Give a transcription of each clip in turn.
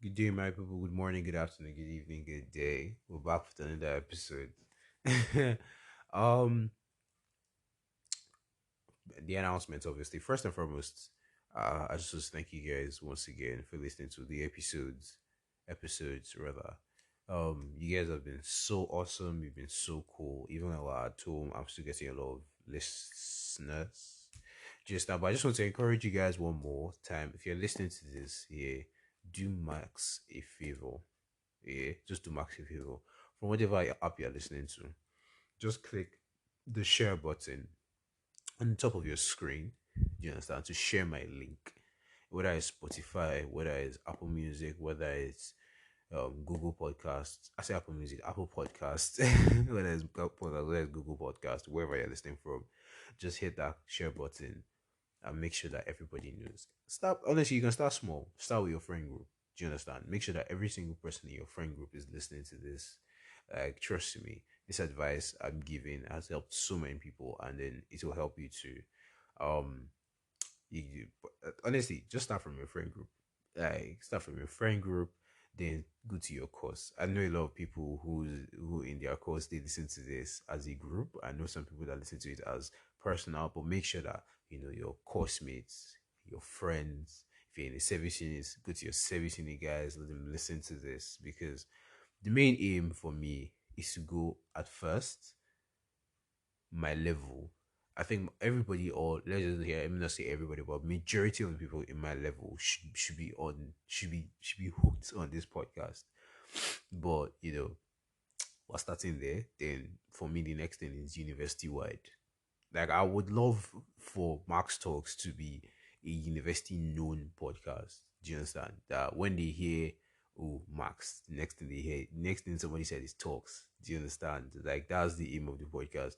Good day, my people. Good morning, good afternoon, good evening, good day. We're back with another episode. um, the announcement, obviously. First and foremost, I just want to thank you guys once again for listening to the episodes rather. You guys have been so awesome. You've been so cool. Even while at home, I'm still getting a lot of listeners. Just now, but I just want to encourage you guys one more time. If you're listening to this here, do Max a favor. Yeah, just do Max a favor. From whatever app you're listening to, just click the share button on the top of your screen. You understand? To share my link, whether it's Spotify, whether it's Apple Music, whether it's Google Podcasts. I say Apple Music, Apple Podcasts, whether it's Google Podcast, wherever you're listening from, just hit that share button and make sure that everybody knows. Start honestly, you can start small. Start with your friend group. Do you understand? Make sure that every single person in your friend group is listening to this. Like, trust me, this advice I'm giving has helped so many people, and then it will help you too. Um, honestly, just start from your friend group. Like, start from your friend group, then go to your course. I know a lot of people who in their course they listen to this as a group. I know some people that listen to it as personal, but make sure that your course mates, your friends. If you're in a service unit, go to your service unit guys. Let them listen to this because the main aim for me is to go at first my level. I think everybody, or let's just hear, let me not say everybody, but majority of the people in my level should be on should be hooked on this podcast. But we're starting there. Then for me, the next thing is university wide. Like I would love for Max Talks to be a university known podcast. Do you understand? That when they hear Max, the next thing they hear, next thing somebody said is talks. Do you understand? Like that's the aim of the podcast.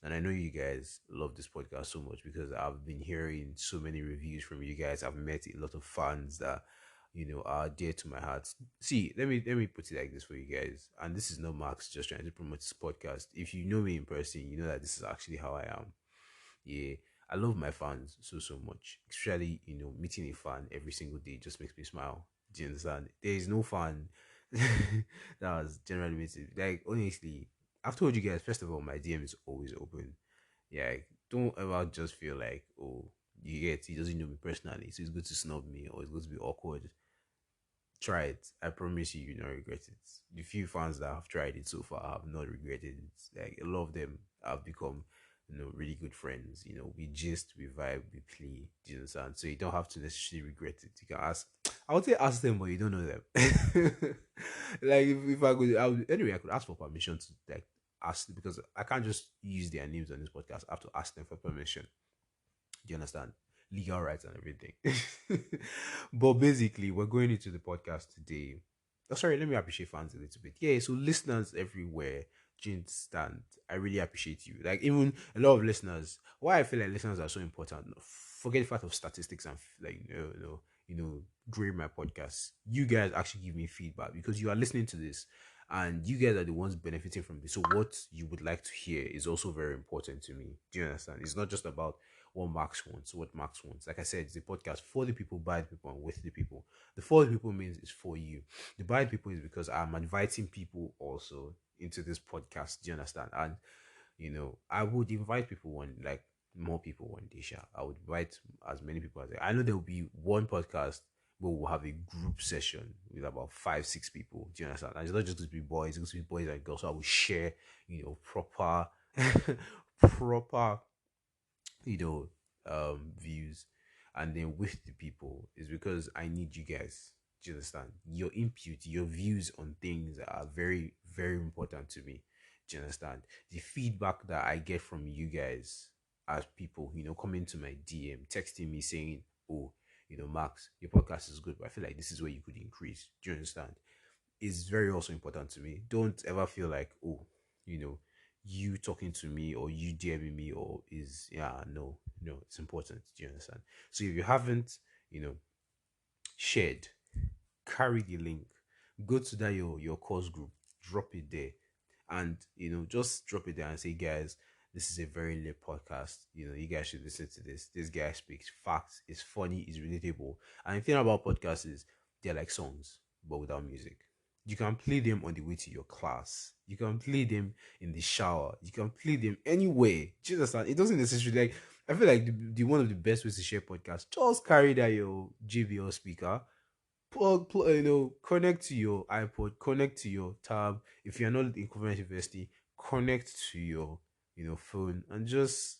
And I know you guys love this podcast so much because I've been hearing so many reviews from you guys. I've met a lot of fans that are dear to my heart. See, let me put it like this for you guys. And this is not Max just trying to promote this podcast. If you know me in person, you know that this is actually how I am. Yeah, I love my fans so much. Especially, meeting a fan every single day just makes me smile. Do you understand? There is no fan that was generally meeting. Like honestly, I've told you guys, first of all, my DM is always open. Yeah, like, don't ever just feel like, oh, he doesn't know me personally, so it's good to snub me or it's going to be awkward. Try it. I promise you, you not regret it. The few fans that have tried it so far have not regretted it. Like a lot of them have become, really good friends. We gist, we vibe, we play. Do you understand? So you don't have to necessarily regret it. You can ask. I would say ask them, but you don't know them. Like if I could, anyway, I could ask for permission to like ask because I can't just use their names on this podcast. I have to ask them for permission. Do you understand? Legal rights and everything. But basically, we're going into the podcast today. Oh, sorry, let me appreciate fans a little bit. Yeah, so listeners everywhere, Jane Stand, I really appreciate you. Like even a lot of listeners. Why I feel like listeners are so important. Forget the fact of statistics and like grade my podcast. You guys actually give me feedback because you are listening to this and you guys are the ones benefiting from this. So what you would like to hear is also very important to me. Do you understand? It's not just about what Max wants. Like I said, it's a podcast for the people, by the people, and with the people. The for the people means it's for you. The by the people is because I'm inviting people also into this podcast. Do you understand? And I would invite people like more people one day. Sha. I would invite as many people as I know there will be one podcast where we'll have a group session with about 5, 6 people. Do you understand? And it's not just going to be boys, it's going to be boys and girls. So I will share, proper proper you know views and then with the people is because I need you guys. Do you understand? Your input, your views on things are very very important to me. Do you understand? The feedback that I get from you guys as people, coming to my DM texting me saying, oh, Max, your podcast is good, but I feel like this is where you could increase. Do you understand? Is very also important to me. Don't ever feel like, oh, you know, you talking to me or you DMing me or is yeah, no, no, it's important. Do you understand? So if you haven't, you know, shared, carry the link, go to that your course group, drop it there, and just drop it there and say, guys, this is a very lit podcast. You guys should listen to this. This guy speaks facts. It's funny. It's relatable. And the thing about podcasts is they're like songs. but without music. You can play them on the way to your class. You can play them in the shower. You can play them anywhere. Do you understand? It doesn't necessarily like. I feel like the one of the best ways to share podcasts. Just carry that your JBL speaker, connect to your iPod, connect to your tab. If you're not in Covenant University, connect to your phone, and just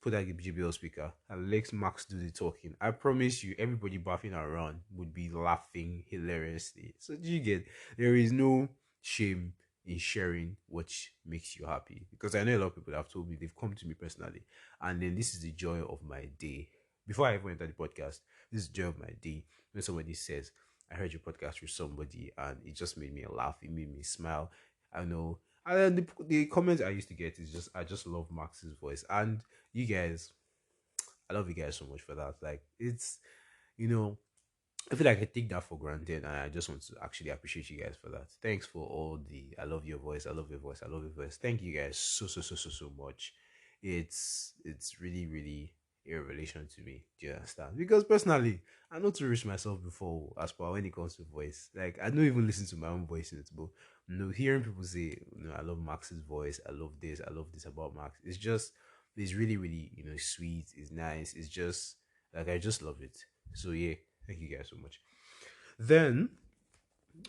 put that JBL speaker and let Max do the talking. I promise you, everybody bathing around would be laughing hilariously. So do you get? There is no shame in sharing what makes you happy, because I know a lot of people that have told me, they've come to me personally, and then this is the joy of my day. Before I even enter the podcast, this is the joy of my day when somebody says, "I heard your podcast with somebody and it just made me laugh. It made me smile." I know. And then the comments I used to get is just, I just love Max's voice. And you guys, I love you guys so much for that. Like, it's, you know, I feel like I take that for granted, and I just want to actually appreciate you guys for that. Thanks for all the "I love your voice, I love your voice, I love your voice." Thank you guys so much. It's really really a revelation to me. Do you understand? Because personally, I know to reach myself before as per when it comes to voice. Like, I don't even listen to my own voice in it, but hearing people say, "I love Max's voice. I love this. I love this about Max." It's just, it's really really sweet. It's nice. It's just like, I just love it. So yeah, thank you guys so much. Then,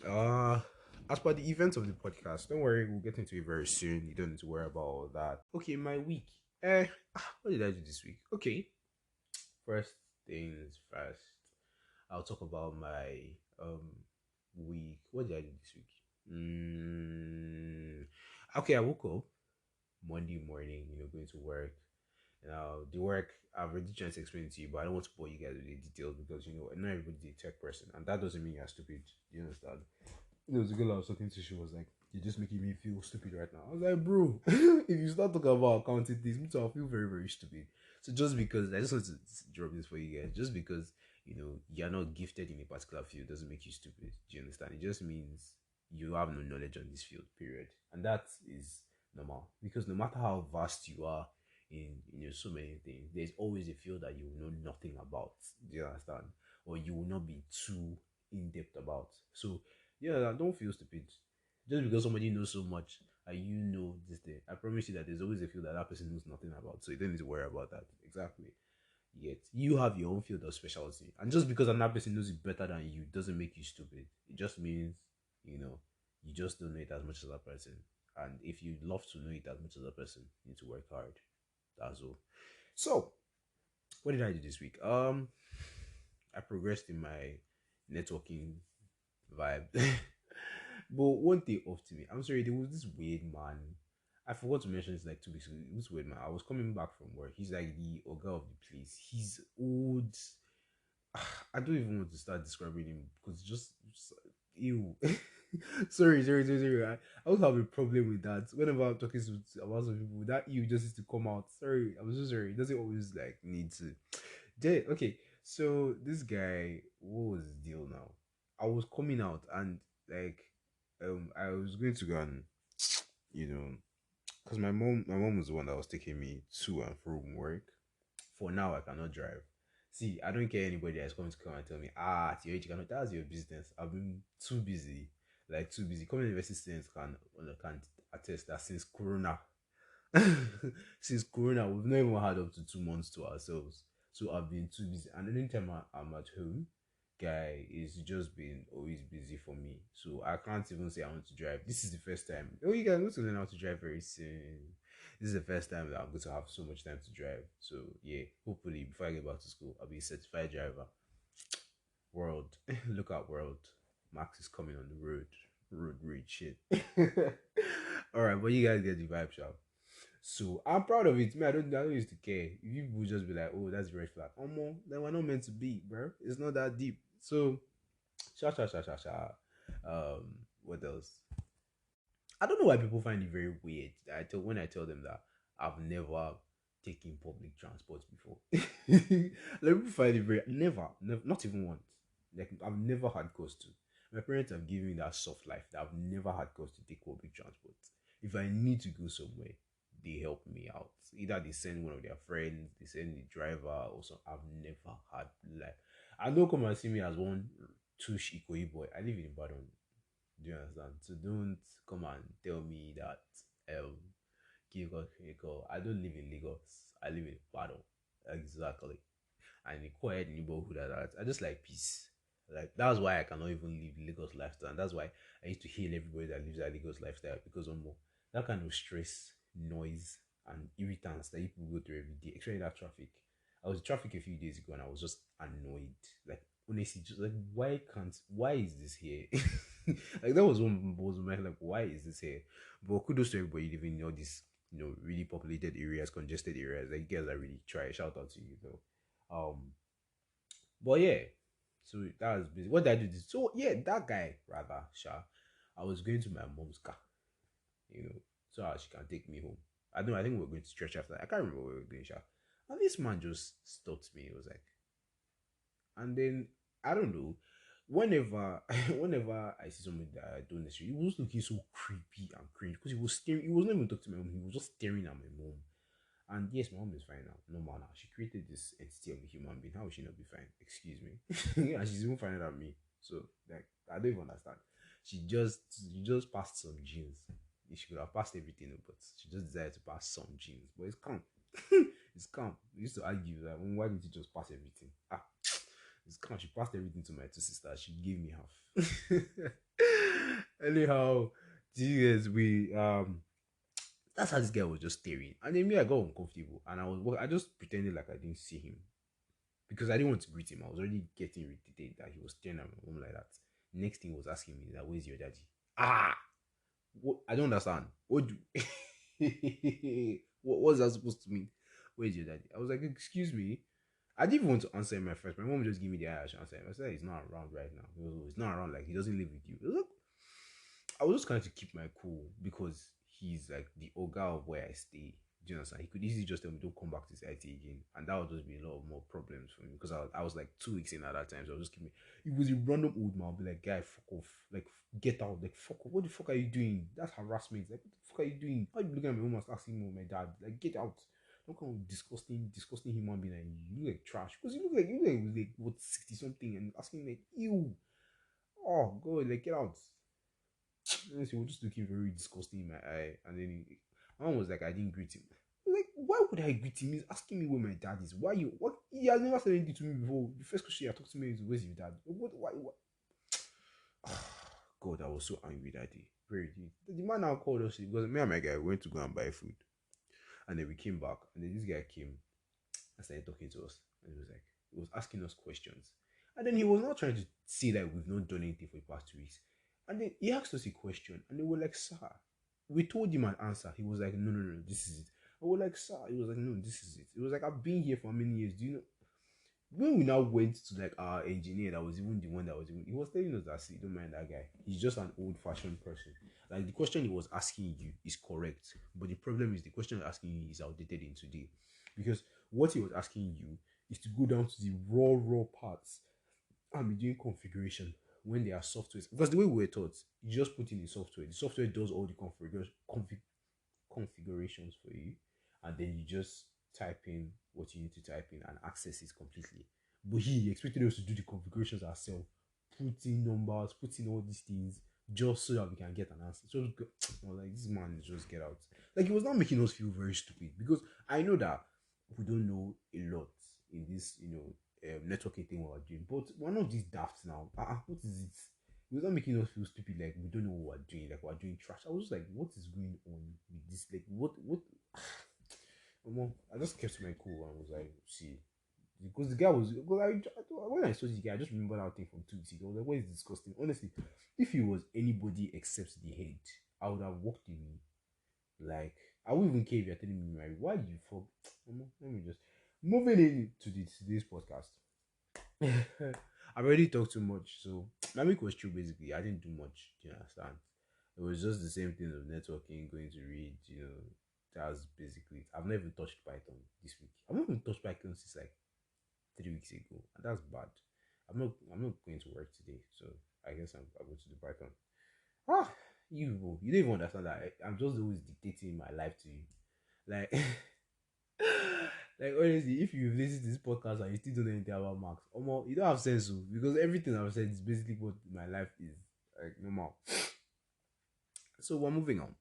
uh, as per the events of the podcast, don't worry, we'll get into it very soon. You don't need to worry about all that. Okay, my week. What did I do this week? Okay, first things first. I'll talk about my week. What did I do this week? Okay, I woke up Monday morning. Going to work. Now, the work, I've already tried to explain it to you, but I don't want to bore you guys with the details, because not everybody's a tech person, and that doesn't mean you're stupid. You understand? There was a girl I was talking to. She was like, "You're just making me feel stupid right now." I was like, "Bro, if you start talking about accounting things, me too, I'll feel very, very stupid." So just because, I just want to drop this for you guys, just because you're not gifted in a particular field doesn't make you stupid. Do you understand? It just means you have no knowledge on this field. Period, and that is normal, because no matter how vast you are in so many things, there's always a field that you know nothing about. Do you understand? Or you will not be too in depth about. So yeah, don't feel stupid. Just because somebody knows so much and you know this thing, I promise you that there's always a field that person knows nothing about. So you don't need to worry about that. Exactly. Yet you have your own field of specialty, and just because another person knows it better than you doesn't make you stupid. It just means you just don't know it as much as that person. And if you love to know it as much as that person, you need to work hard. That's all. So, what did I do this week? I progressed in my networking vibe. But one thing off to me, I'm sorry, there was this weird man. I forgot to mention this like 2 weeks ago. This weird man. I was coming back from work. He's like the ogre of the place. He's old. I don't even want to start describing him, because just ew. Sorry. I always have a problem with that. Whenever I'm talking about some people, that ew just needs to come out. Sorry, I'm so sorry. It doesn't always like need to. Okay, so this guy, what was his deal now? I was coming out, and like, I was going to go and you know, because my mom was the one that was taking me to and from work. For now, I cannot drive. See, I don't care anybody that's going to come and tell me, at your age, you cannot. That's your business. I've been too busy, like too busy. Common university students can attest that since Corona, since Corona, we've not even had up to 2 months to ourselves. So I've been too busy, and anytime I'm at home, guy, is just been always busy for me. So I can't even say I want to drive. This is the first time. Oh, you guys, I'm going to learn how to drive very soon. This is the first time that I'm going to have so much time to drive. So yeah, hopefully before I get back to school, I'll be a certified driver. World, look at world. Max is coming on the road. Road rage shit. All right, but you guys get the vibe, shop. So I'm proud of it. Me, I don't used to care. You would just be like, "Oh, that's a red flag." Then we're not meant to be, bro. It's not that deep. So, sha. What else? I don't know why people find it very weird. When I tell them that I've never taken public transport before. Like, people find it very never, not even once. Like, I've never had cause to. My parents have given me that soft life that I've never had cause to take public transport. If I need to go somewhere, they help me out. Either they send one of their friends, they send the driver, or some. I've never had, like, I don't come and see me as one Tush Ikoyi boy. I live in Ibadan. Do you understand? So don't come and tell me that um Kiko. I don't live in Lagos. I live in Ibadan. Exactly. And a quiet neighborhood at that. I just like peace. Like that's why I cannot even live Lagos lifestyle. And that's why I used to hail everybody that lives that Lagos lifestyle because that kind of stress, noise, and irritants that people go through every day, especially that traffic. I was in traffic a few days ago and I was just annoyed. Like honestly, just like why is this here? Like that was my like why is this here? But kudos to everybody living in all these really populated areas, congested areas. Like you guys are really try. Shout out to you though. But yeah, so that was busy. What did I do? This? So yeah, that guy rather, Sha. I was going to my mom's car, you know, so she can take me home. I don't know. I think we are going to church after. I can't remember what we were doing, Sha. And this man just stopped me. It was like, and then I don't know. Whenever, whenever I see somebody that I don't necessarily, he was looking so creepy and cringe because he was staring. He was not even talking to my mom. He was just staring at my mom. And yes, my mom is fine now. No matter. She created this entity of a human being. How would she not be fine? Excuse me. And she's even finer than me. So like I don't even understand. She just passed some genes. She could have passed everything, but she just decided to pass some genes. But it's calm. It's calm. We used to argue that why didn't you just pass everything? It's calm. She passed everything to my two sisters. She gave me half. Anyhow, Jesus, we that's how this guy was just staring. And then me, I got uncomfortable. And I just pretended like I didn't see him. Because I didn't want to greet him. I was already getting irritated that he was staring at my mom like that. Next thing he was asking me that, where's your daddy? Ah! What? I don't understand. What do what was that supposed to mean? Where's your daddy? I was like, excuse me. I didn't even want to answer him at first. My mom just gave me the Irish answer. I said he's not around right now. He's not around, like he doesn't live with you. I was just trying to keep my cool because he's like the ogre of where I stay. Do you understand? He could easily just tell me, don't come back to this IT again. And that would just be a lot of more problems for me because I was like 2 weeks in at that time. So I was just keeping. It was a random old man. I'll be like, guy, fuck off. Like, get out. Like, fuck off. What the fuck are you doing? That's harassment. Like, what the fuck are you doing? How are you looking at my mom and asking me, my dad? Like, get out. Don't come with disgusting human being and you look like trash. Because you look like what 60 something and asking like, ew. Oh god, like get out. Honestly, he was just looking very disgusting in my eye. And then my mom was like, I didn't greet him. I was like, why would I greet him? He's asking me where my dad is. Why you? What? He has never said anything to me before. The first question he talked to me is, where's your dad? What? Why? What? God, I was so angry that day. Very deep. The man now called us because me and my guy went to go and buy food. And then we came back. And then this guy came and started talking to us. And he was asking us questions. And then he was not trying to say that we've not done anything for the past 2 weeks. And then he asked us a question, and they were like, sir, we told him an answer. He was like, no, no, no, this is it. I was like, sir, he was like, no, this is it. It was like, I've been here for many years. Do you know? When we now went to like our engineer, that was even the one that was even, he was telling us that, see, don't mind that guy. He's just an old fashioned person. Like the question he was asking you is correct, but the problem is the question he's asking you is outdated in today. Because what he was asking you is to go down to the raw parts and be doing configuration when there are softwares. Because the way we were taught, you just put in the software does all the configurations for you, and then you just type in what you need to type in and access it completely. But he expected us to do the configurations ourselves, put in numbers, put in all these things, just so that we can get an answer. So I was like, this man is just get out. Like he was not making us feel very stupid because I know that we don't know a lot in this, networking thing we're doing. But we're not these dafts now. What is it? It was not making us feel stupid, like we don't know what we're doing, like we're doing trash. I was just like, what is going on with this? Like, what? I just kept my cool and was like, see, because the guy was, because when I saw this guy, I just remember that thing from 2 weeks ago. I was like, what is disgusting? Honestly, if he was anybody except the head, I would have walked away. Like, I wouldn't even care if you're telling me, Mary, why you fuck? Let me just moving into today's podcast. I've already talked too much, so my week was true basically. I didn't do much, do you understand? It was just the same thing of networking, going to read, that's basically it. I've never touched Python this week. I've not even touched Python since like 3 weeks ago, and that's bad. I'm not going to work today, so I guess I'll go to the Python. Ah, you don't even understand that I'm just always dictating my life to you. Like Like honestly, if you've listened to this podcast and you still don't know anything about Max, you don't have sense, oh, because everything I've said is basically what my life is like normal. So we're moving on.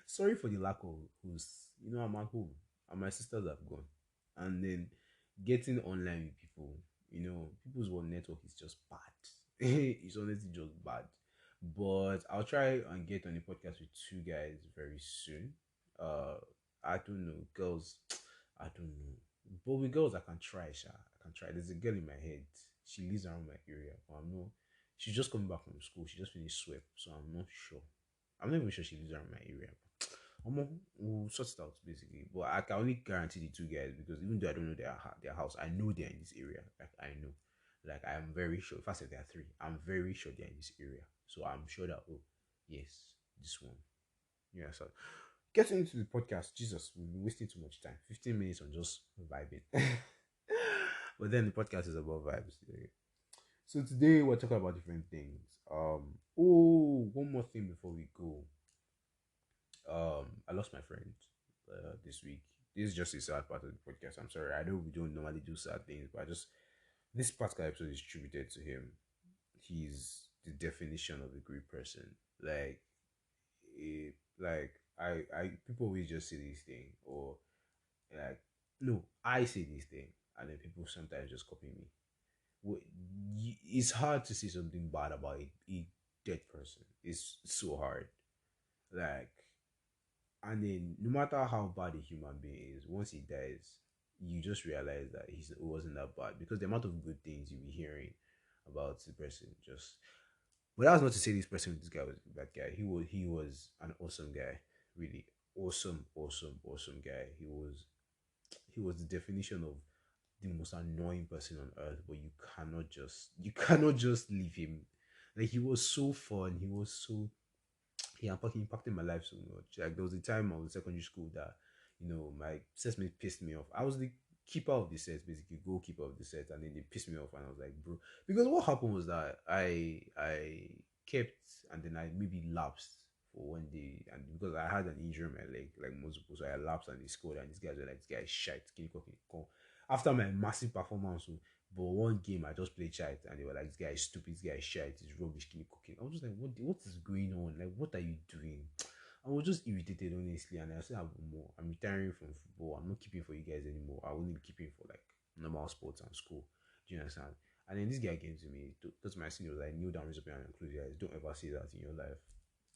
Sorry for the lack of who's. I'm at home and my sisters have gone, and then getting online with people. People's one network is just bad. It's honestly just bad. But I'll try and get on a podcast with two guys very soon. Uh, I don't know, girls. I don't know, but with girls I can try. Sha, I can try. There's a girl in my head. She lives around my area, but I'm not. She's just coming back from school. She just finished SWEP, so I'm not sure. I'm not even sure she lives around my area. We'll sort it out basically. But I can only guarantee the two guys because even though I don't know their house, I know they're in this area. Like I know, like I'm very sure. If I said there are three, I'm very sure they're in this area. So I'm sure that yes, this one. Yeah. So getting into the podcast, Jesus, we've been wasting too much time. 15 minutes on just vibing. But then the podcast is about vibes. Yeah. So today we're talking about different things. One more thing before we go. I lost my friend this week. This is just a sad part of the podcast. I'm sorry. I know we don't normally do sad things, but I just this particular episode is attributed to him. He's the definition of a great person. Like, I people always just say this thing, or like, no, I say this thing, and then people sometimes just copy me. It's hard to say something bad about a dead person. It's so hard. Like, and then no matter how bad a human being is, once he dies, you just realize that it wasn't that bad because the amount of good things you'll be hearing about the person just. But that's not to say this guy was a bad guy. He was an awesome guy, really awesome, awesome, awesome guy. He was the definition of the most annoying person on earth, but you cannot just leave him. Like he was so fun. He impacted my life so much. Like there was a time I was in secondary school that my set mate pissed me off. I was the keeper of the set, basically goalkeeper of the set, and then they pissed me off, and I was like, bro, because what happened was that I kept and then I maybe lapsed for one day, and because I had an injury in my leg, like multiple, so I lapsed and they scored, and these guys were like, this guy is shite, can you call? After my massive performance, but one game I just played shite and they were like, this guy is stupid, this guy is shite, he's rubbish, keep cooking. I was just like, what is going on? Like, what are you doing? I was just irritated, honestly, and I said, more. I'm retiring from football. I'm not keeping for you guys anymore. I will only be keeping for like normal sports and school. Do you understand? And then this guy came to me, because my senior was like, kneel down, raise up your hand and close your eyes. Don't ever say that in your life.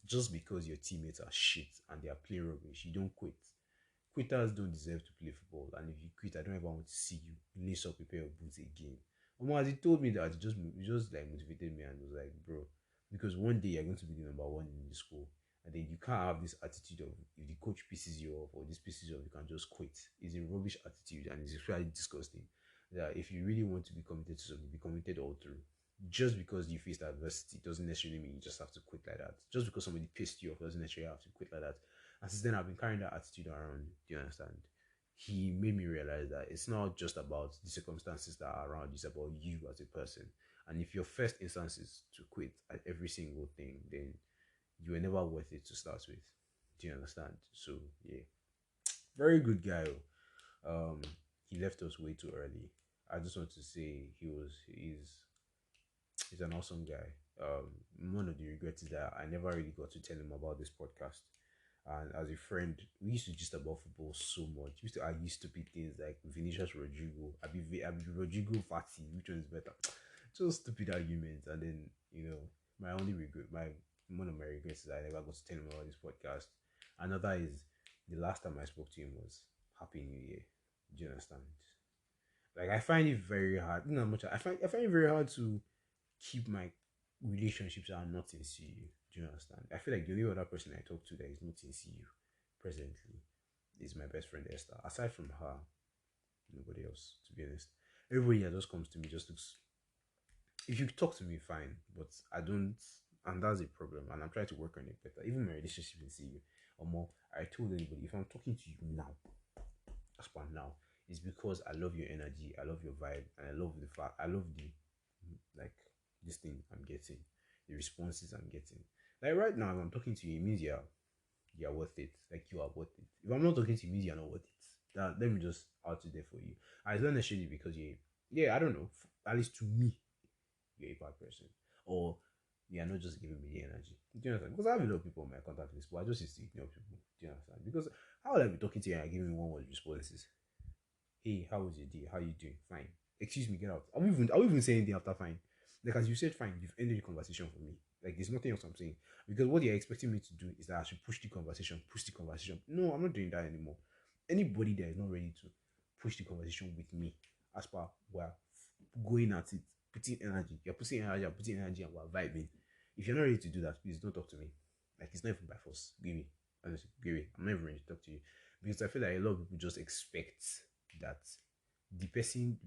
Just because your teammates are shit and they are playing rubbish, you don't quit. Quitters don't deserve to play football, and if you quit, I don't ever want to see you lace up a pair of boots again. As he told me that, he just like motivated me and was like, bro, because one day you're going to be the number one in the school, and then you can't have this attitude of if the coach pisses you off or this pisses you off, you can just quit. It's a rubbish attitude, and it's really disgusting. That if you really want to be committed to something, be committed all through. Just because you faced adversity doesn't necessarily mean you just have to quit like that. Just because somebody pissed you off doesn't necessarily have to quit like that. And since then, I've been carrying that attitude around. Do you understand? He made me realize that it's not just about the circumstances that are around, it's about you as a person. And if your first instance is to quit at every single thing, then you were never worth it to start with. Do you understand? So, yeah. Very good guy. Um, he left us way too early. I just want to say he's an awesome guy. One of the regrets is that I never really got to tell him about this podcast. And as a friend, we used to just about football so much. We used to argue stupid things like Vinicius Rodrigo, I be Rodrigo Fati, which one is better? Just stupid arguments. And then, my only regret, my one of my regrets is that I never got to tell him about this podcast. Another is the last time I spoke to him was Happy New Year. Do you understand? Like I find it very hard. Not much. I find it very hard to keep my relationships that are not in CU. Do you understand? I feel like the only other person I talk to that is not in CU presently is my best friend Esther. Aside from her, nobody else, to be honest. Everybody that just comes to me just looks. If you talk to me, fine, but I don't, and that's a problem. And I'm trying to work on it better. Even my relationship in CU, or more, I told anybody if I'm talking to you now, as per now, it's because I love your energy, I love your vibe, and I love the fact, I love the like this thing I'm getting, the responses I'm getting. Like right now, if I'm talking to you, it means you're worth it. Like you are worth it. If I'm not talking to you, it means you're not worth it. That let me just out it there for you. And it's not necessarily because yeah, I don't know. At least to me, you're a bad person, or you're not just giving me the energy. Do you understand? Because I have a lot of people on my contact list, but I just used to ignore people. Do you understand? Because how would I be talking to you and giving me one word responses? Hey, how was your day? How you doing? Fine. Excuse me, get out. I will even say anything after fine. Like as you said, fine, you've ended the conversation for me. Like there's nothing else I'm saying. Because what you're expecting me to do is that I should push the conversation. No, I'm not doing that anymore. Anybody that is not ready to push the conversation with me, as per we're going at it, putting energy, and we're vibing. If you're not ready to do that, please don't talk to me. Like it's not even by force. Give me. Honestly, give me. I'm not even ready to talk to you. Because I feel like a lot of people just expect that the person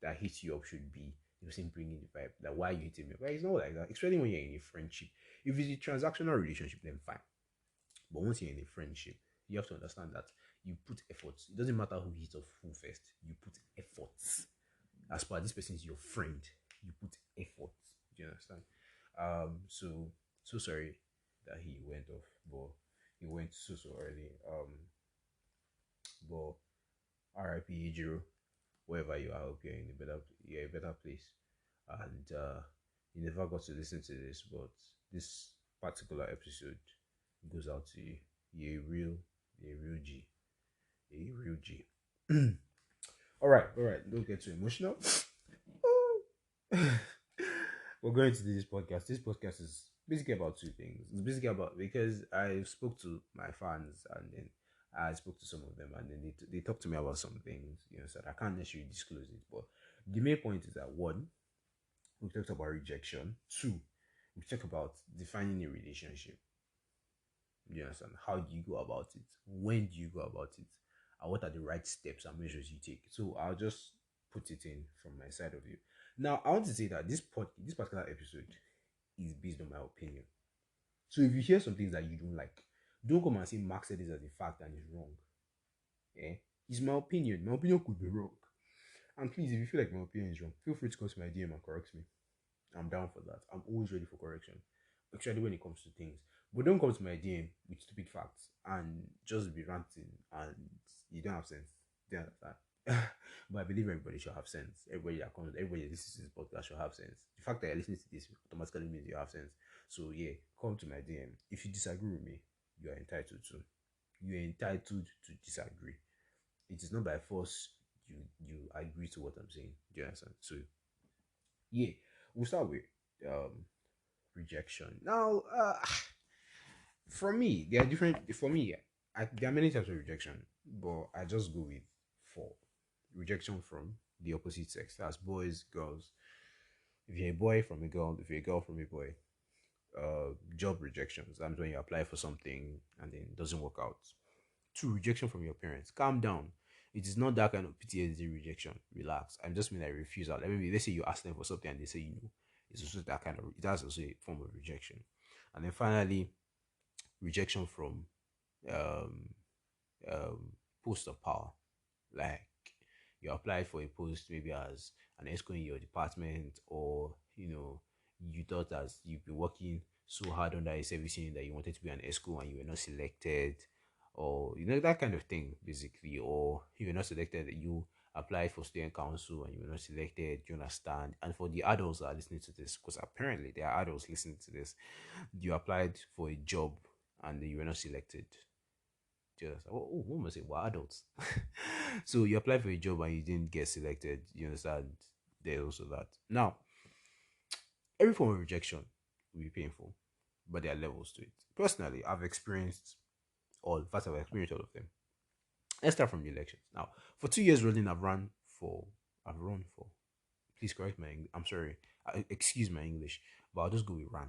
that hits you up should be the person bringing the vibe. Like why are you hitting me? Well, it's not like that. Especially when you're in a friendship. If it's a transactional relationship, then fine. But once you're in a friendship, you have to understand that you put efforts. It doesn't matter who hits off who first. You put efforts. As per this person is your friend, you put efforts. Do you understand? So sorry that he went off, but he went so early. But R.I.P. Ejiro, wherever you are, I hope you're in a better place. And you never got to listen to this, but this particular episode goes out to you. You're a real G, a real G. All right. Don't get too emotional. We're going to do this podcast. This podcast is basically about two things. It's basically about because I spoke to my fans and then I spoke to some of them and then they talked to me about some things. So I can't necessarily disclose it, but the main point is that one, we talked about rejection. Two, we talked about defining a relationship. You understand? How do you go about it? When do you go about it? And what are the right steps and measures you take? So I'll just put it in from my side of view. Now I want to say that this particular episode is based on my opinion. So if you hear some things that you don't like, don't come and say Mark said this as a fact and it's wrong. Yeah? It's my opinion. My opinion could be wrong. And please, if you feel like my opinion is wrong, feel free to come to my DM and correct me. I'm down for that. I'm always ready for correction, especially when it comes to things. But don't come to my DM with stupid facts and just be ranting and you don't have sense. Do you understand? But I believe everybody should have sense. Everybody that listens to this podcast should have sense. The fact that you're listening to this automatically means you have sense. So yeah, come to my DM. If you disagree with me, you are entitled to. You're entitled to disagree. It is not by force you agree to what I'm saying. Do you understand? So yeah, we'll start with rejection. Now, for me, there are different. For me, there are many types of rejection, but I just go with four. Rejection from the opposite sex. That's boys, girls. If you're a boy from a girl, if you're a girl from a boy. Job rejections. That's when you apply for something and then it doesn't work out. Two, rejection from your parents. Calm down. It is not that kind of PTSD rejection. Relax. I'm just mean like refusal. Like maybe let's say you ask them for something and they say you know. It's also that kind of that's also a form of rejection. And then finally, rejection from um post of power. Like you apply for a post maybe as an ESCO in your department, or you thought as you've been working so hard on that servicing that you wanted to be an ESCO and you were not selected, or that kind of thing basically, or you were not selected, you applied for student council and you were not selected. You understand? And for the adults that are listening to this, because apparently there are adults listening to this, you applied for a job and you were not selected. Just what must I say? We're adults. So you apply for a job and you didn't get selected. You understand? There's also that. Now, every form of rejection will be painful, but there are levels to it. Personally, I've experienced all. First, I've experienced all of them. Let's start from the elections. Now, for 2 years running, I've run for. I've run for. Please correct my. I'm sorry. Excuse my English, but I'll just go with run.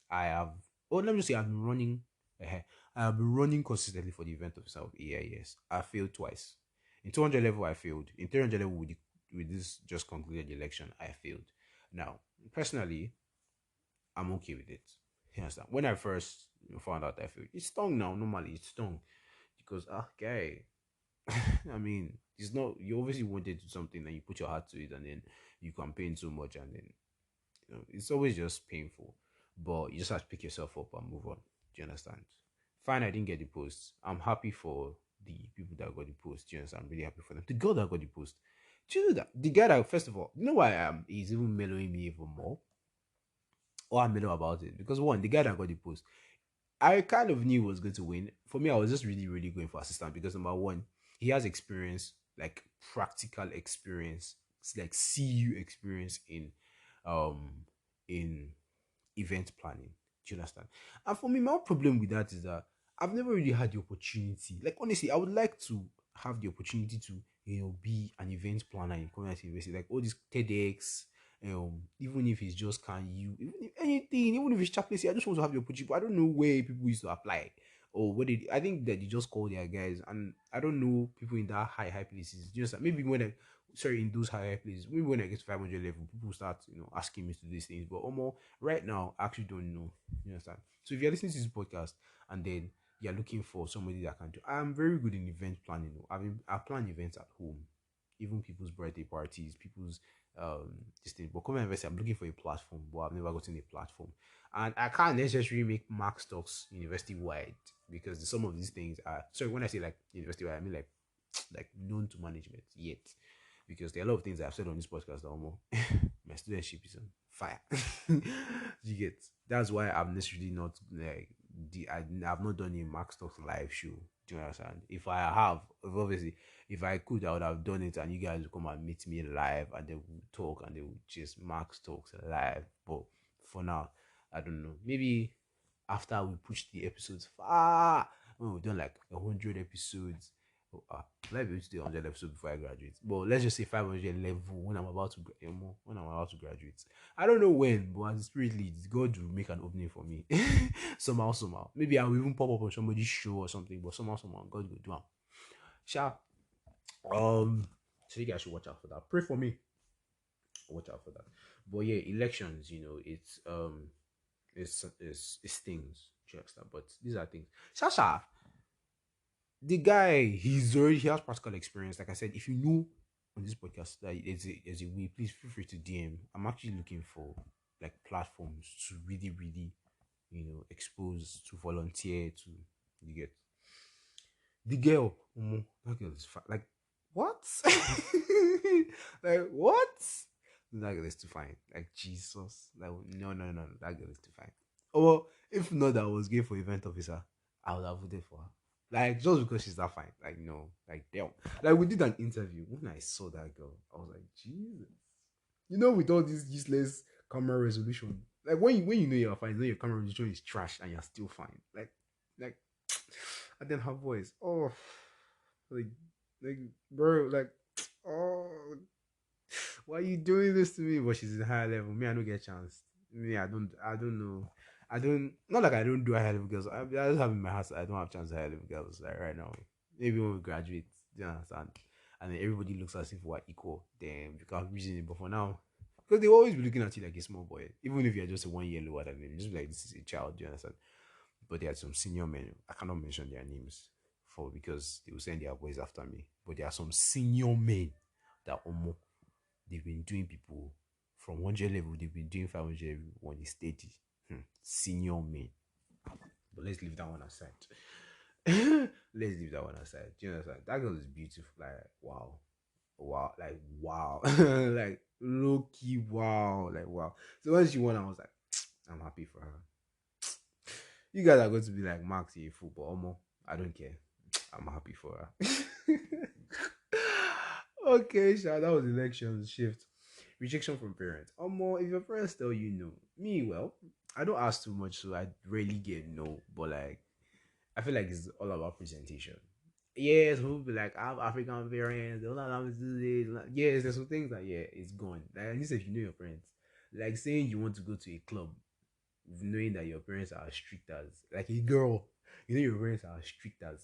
I have. Oh, let me just say I've been running. I have been running consistently for the event of South AIS. I failed twice. In 200 level, I failed. In 300 level, with this just concluded election, I failed. Now, personally, I'm okay with it. You understand? When I first found out I failed, it's stung now. Normally, it's stung because guy. I mean, it's not. You obviously wanted to do something and you put your heart to it, and then you campaign so much, and then it's always just painful. But you just have to pick yourself up and move on. Do you understand? Fine, I didn't get the post. I'm happy for the people that got the post. You know, so I'm really happy for them. The girl that got the post. Do you know that the guy that first of all, you know why he's even mellowing me even more? Or I'm mellow about it. Because one, the guy that got the post, I kind of knew he was going to win. For me, I was just really, really going for assistant because number one, he has experience, like practical experience, it's like CU experience um in event planning. Do you understand? And for me, my own problem with that is that I've never really had the opportunity. Like honestly, I would like to have the opportunity to be an event planner in community university, like all these TEDx. Even if it's just can you, even if anything, even if it's chaplaincy, I just want to have the opportunity. But I don't know where people used to apply or what they. I think that they just call their guys, and I don't know people in that high places. Just maybe when I sorry in those higher places, maybe when I get to 500 level, people start asking me to do these things. But almost right now, I actually don't know. You understand? So if you're listening to this podcast and then you're looking for somebody that can do, I'm very good in event planning. I plan events at home, even people's birthday parties, people's this thing. But come invest, I'm looking for a platform, but I've never gotten a platform, and I can't necessarily make max stocks university wide because some of these things are sorry when I say like university wide, I mean like like known to management yet because there are a lot of things I've said on this podcast that almost my studentship is on fire. You get that's why I'm necessarily not like I've not done a Max Talks live show. Do you understand? If I have, if obviously, if I could, I would have done it, and you guys would come and meet me live, and they would talk, and they would just Max Talks live. But for now, I don't know. Maybe after we push the episodes far, when we've done like 100 episodes, let me do 100 episodes before I graduate. But let's just say 500 level when I'm about to when I'm about to graduate. I don't know when, but as the spirit leads, God will make an opening for me. Somehow. Maybe I will even pop up on somebody's show or something, but somehow, God will do it. Sha. So you guys should watch out for that. Pray for me. Watch out for that. But yeah, elections, it's things. Do you understand? But these are things. Sasha, the guy, he has practical experience. Like I said, if you know on this podcast that there's a way, please feel free to DM. I'm actually looking for like platforms to really, really, expose to volunteer to you get the girl. That girl is like what? Like what? That girl is too fine. Like Jesus. Like no. That girl is too fine. Oh well, if not that I was gay for event officer, I would have voted for her. Like just because she's that fine. Like no. Like damn. Like we did an interview. When I saw that girl, I was like, Jesus. With all this useless camera resolution. Like when you know you're fine, you know your camera resolution is trash and you're still fine. Like and then her voice. Oh like like bro, like oh why are you doing this to me? But she's in higher level. Me, I don't get a chance. Me, I don't know. I don't not like I don't do higher level girls. I just have in my heart I don't have chance higher level girls like right now. Maybe when we graduate, do you understand? And then everybody looks as if we're equal, then we can reason it. But for now, because they will always be looking at you like a small boy, even if you're just a 1 year lower than them, just be like this is a child, do you understand? But there are some senior men. I cannot mention their names for because they will send their boys after me. But there are some senior men that almost they've been doing people from 100 level, they've been doing 500 level when it's steady. Senior men. But let's leave that one aside. Let's leave that one aside. Do you understand? That girl is beautiful. Like, wow. Wow. Like, wow. Like, low key, wow. Like, wow. So when she won, I was like, I'm happy for her. You guys are going to be like, Max, you football. Almost. I don't care. I'm happy for her. Okay, Sha, that was election shift. Rejection from parents. Or more, if your parents tell you no, me, well, I don't ask too much, so I rarely get no. But like, I feel like it's all about presentation. Yes, who be like, I have African parents, they don't allow me to do this. Yes, there's some things that, yeah, it's gone. Like, at least if you know your parents. Like saying you want to go to a club, knowing that your parents are strict as, like a girl, your parents are strict as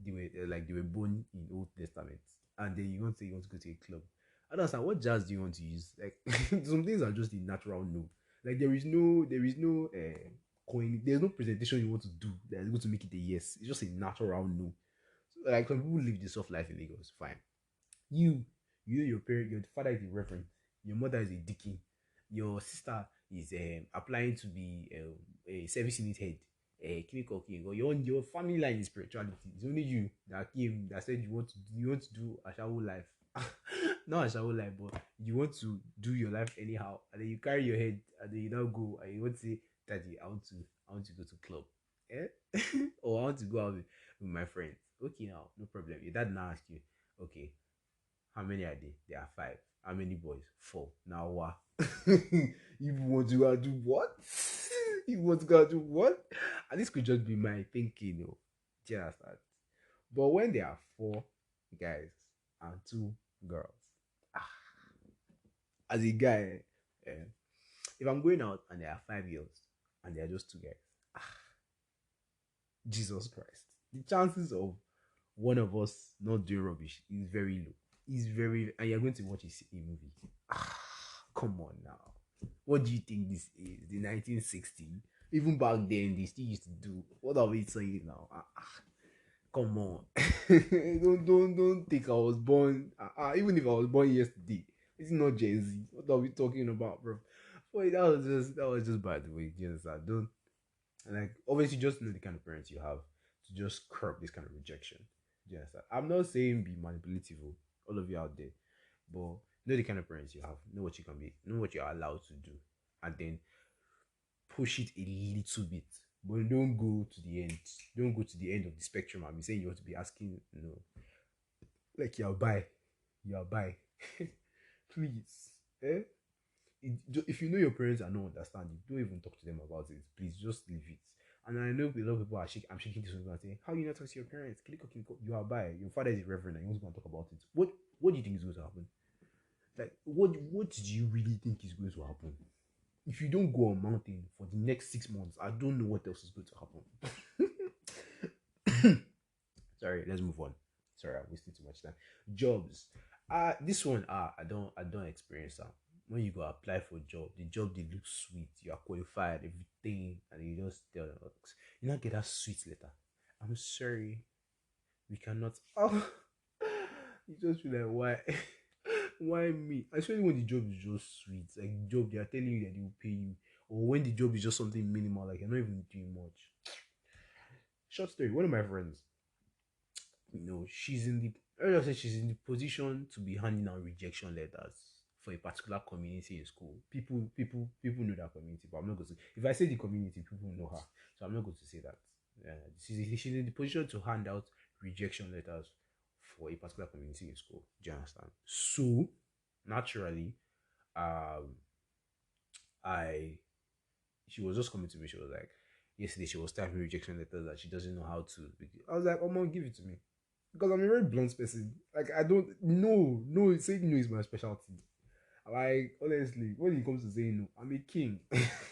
they were born in Old Testament, and then you want to say you want to go to a club. I don't understand what jazz do you want to use. Like some things are just the natural no. Like there is no coin. There's no presentation you want to do that is going to make it a yes. It's just a natural no. So, like some people live the soft life in Lagos, fine. You, your parent, your father is a reverend, your mother is a deacon, your sister is applying to be a service unit head. your family line is spirituality. It's only you that came that said you want to do a shower life. Not a shower life, but you want to do your life anyhow. And then you carry your head and then you now go and you want to say, Daddy, I want to go to club. Eh? Or I want to go out with my friends. Okay now, no problem. Your dad now ask you, okay, how many are they? There are five. How many boys? Four. Now what? You want to go do what? You want to go do what? And this could just be my thinking, Do you understand? But when there are four guys and two girls, ah, as a guy, eh, if I'm going out and there are 5 girls and there are just two guys, Jesus Christ, the chances of one of us not doing rubbish is very low. Is very, and you're going to watch a movie. Come on now. What do you think this is? The 1960s? Even back then, they still used to do. What are we saying now? Come on. Don't think I was born. Even if I was born yesterday, it's not Gen Z. What are we talking about, bro? Wait, that was just by the way. Just don't, like, obviously just know the kind of parents you have to just curb this kind of rejection. Yes, I'm not saying be manipulative, all of you out there, but know the kind of parents you have, know what you can be, know what you're allowed to do, and then push it a little bit. But don't go to the end. Don't go to the end of the spectrum and be saying you want to be asking, like you're by. Please, eh? If you know your parents are not understanding, don't even talk to them about it. Please just leave it. And I know a lot of people are shaking. I'm shaking this one and saying, "How you not talk to your parents? You are by. Your father is a reverend, and you want to go and talk about it. What do you think is going to happen? Like, what do you really think is going to happen? If you don't go on mountain for the next 6 months, I don't know what else is going to happen." Sorry, let's move on. Sorry, I'm wasting too much time. Jobs. This one, I don't experience that. When you go apply for a job they look sweet, you are qualified, everything, and you just tell them, you not get that sweet letter. I'm sorry, we cannot. Oh, you just feel like, why? Why me? Especially when the job is just sweet, like the job they are telling you that they will pay you, or when the job is just something minimal, like you're not even doing much. Short story. One of my friends, she's in the earlier said she's in the position to be handing out rejection letters for a particular community in school. People know that community, but I'm not going to. If I say the community, people know her, so I'm not going to say that. She's in the position to hand out rejection letters for a particular community in school. Do you understand? So naturally, um, I she was just coming to me. She was like, yesterday she was typing rejection letters that she doesn't know how to. I was like, "Oh, mom, give it to me." Because I'm a very blunt person. Like, I don't no saying no is my specialty. Like, honestly, when it comes to saying no, I'm a king.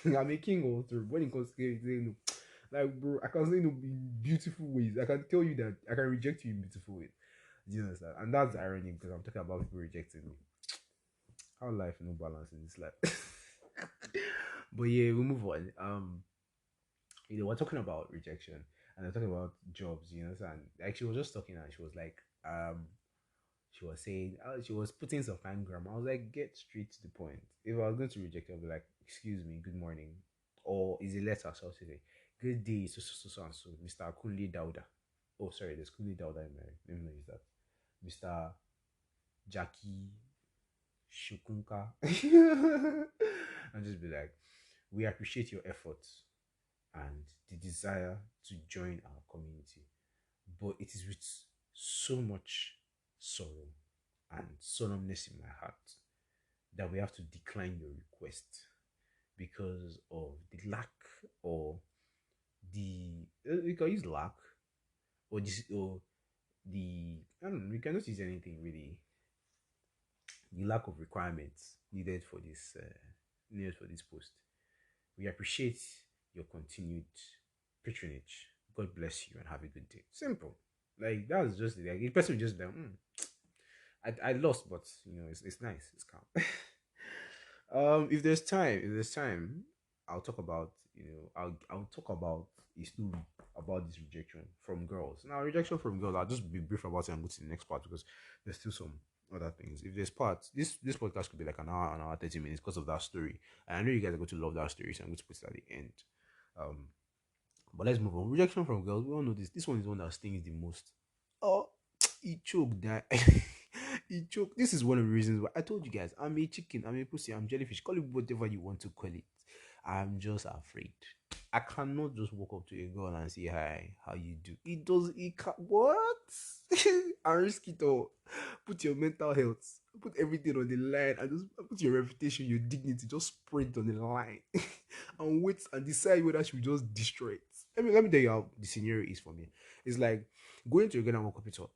I'm a king also. When it comes to saying no, like, bro, I can say no in beautiful ways. I can tell you that I can reject you in beautiful ways. Do you understand? And that's ironic because I'm talking about people rejecting me. How life no balance in this life. But yeah, we move on. We're talking about rejection and we're talking about jobs. And like she was just talking and she was like, she was saying, she was putting some fine grammar. I was like, get straight to the point. If I was going to reject, I'll be like, excuse me, good morning, or is a letter? So I'll say, good day, so and so, Mr. Kunle Dauda. Oh, sorry, there's Kunle Dauda in my. Let me know is that Mr. Jackie Shukunka. And just be like, we appreciate your efforts and the desire to join our community, but it is with so much sorrow and solemnness in my heart that we have to decline your request because of the lack or the we can use lack or this or the I don't know, we cannot use anything really, the lack of requirements needed for this post. We appreciate your continued patronage. God bless you and have a good day. Simple. Like, that's just like the person will just be like, I lost, but it's nice. It's calm. If there's time, I'll talk about I'll talk about a story about this rejection from girls. Now, rejection from girls, I'll just be brief about it and go to the next part because there's still some other things. If there's parts, this podcast could be like an hour, 30 minutes because of that story. And I know you guys are going to love that story, so I'm going to put it at the end. Um, But let's move on. Rejection from girls. We all know this. This one is one that stings the most. Oh, he choked that. He choked. This is one of the reasons why I told you guys I'm a chicken, I'm a pussy, I'm jellyfish. Call it whatever you want to call it. I'm just afraid. I cannot just walk up to a girl and say hi, how you do. It does. It can what? I risk it all. Put your mental health, put everything on the line, and just put your reputation, your dignity, just spread it on the line, and wait and decide whether she will just destroy it. Let me tell you how the scenario is for me. It's like going to a girl and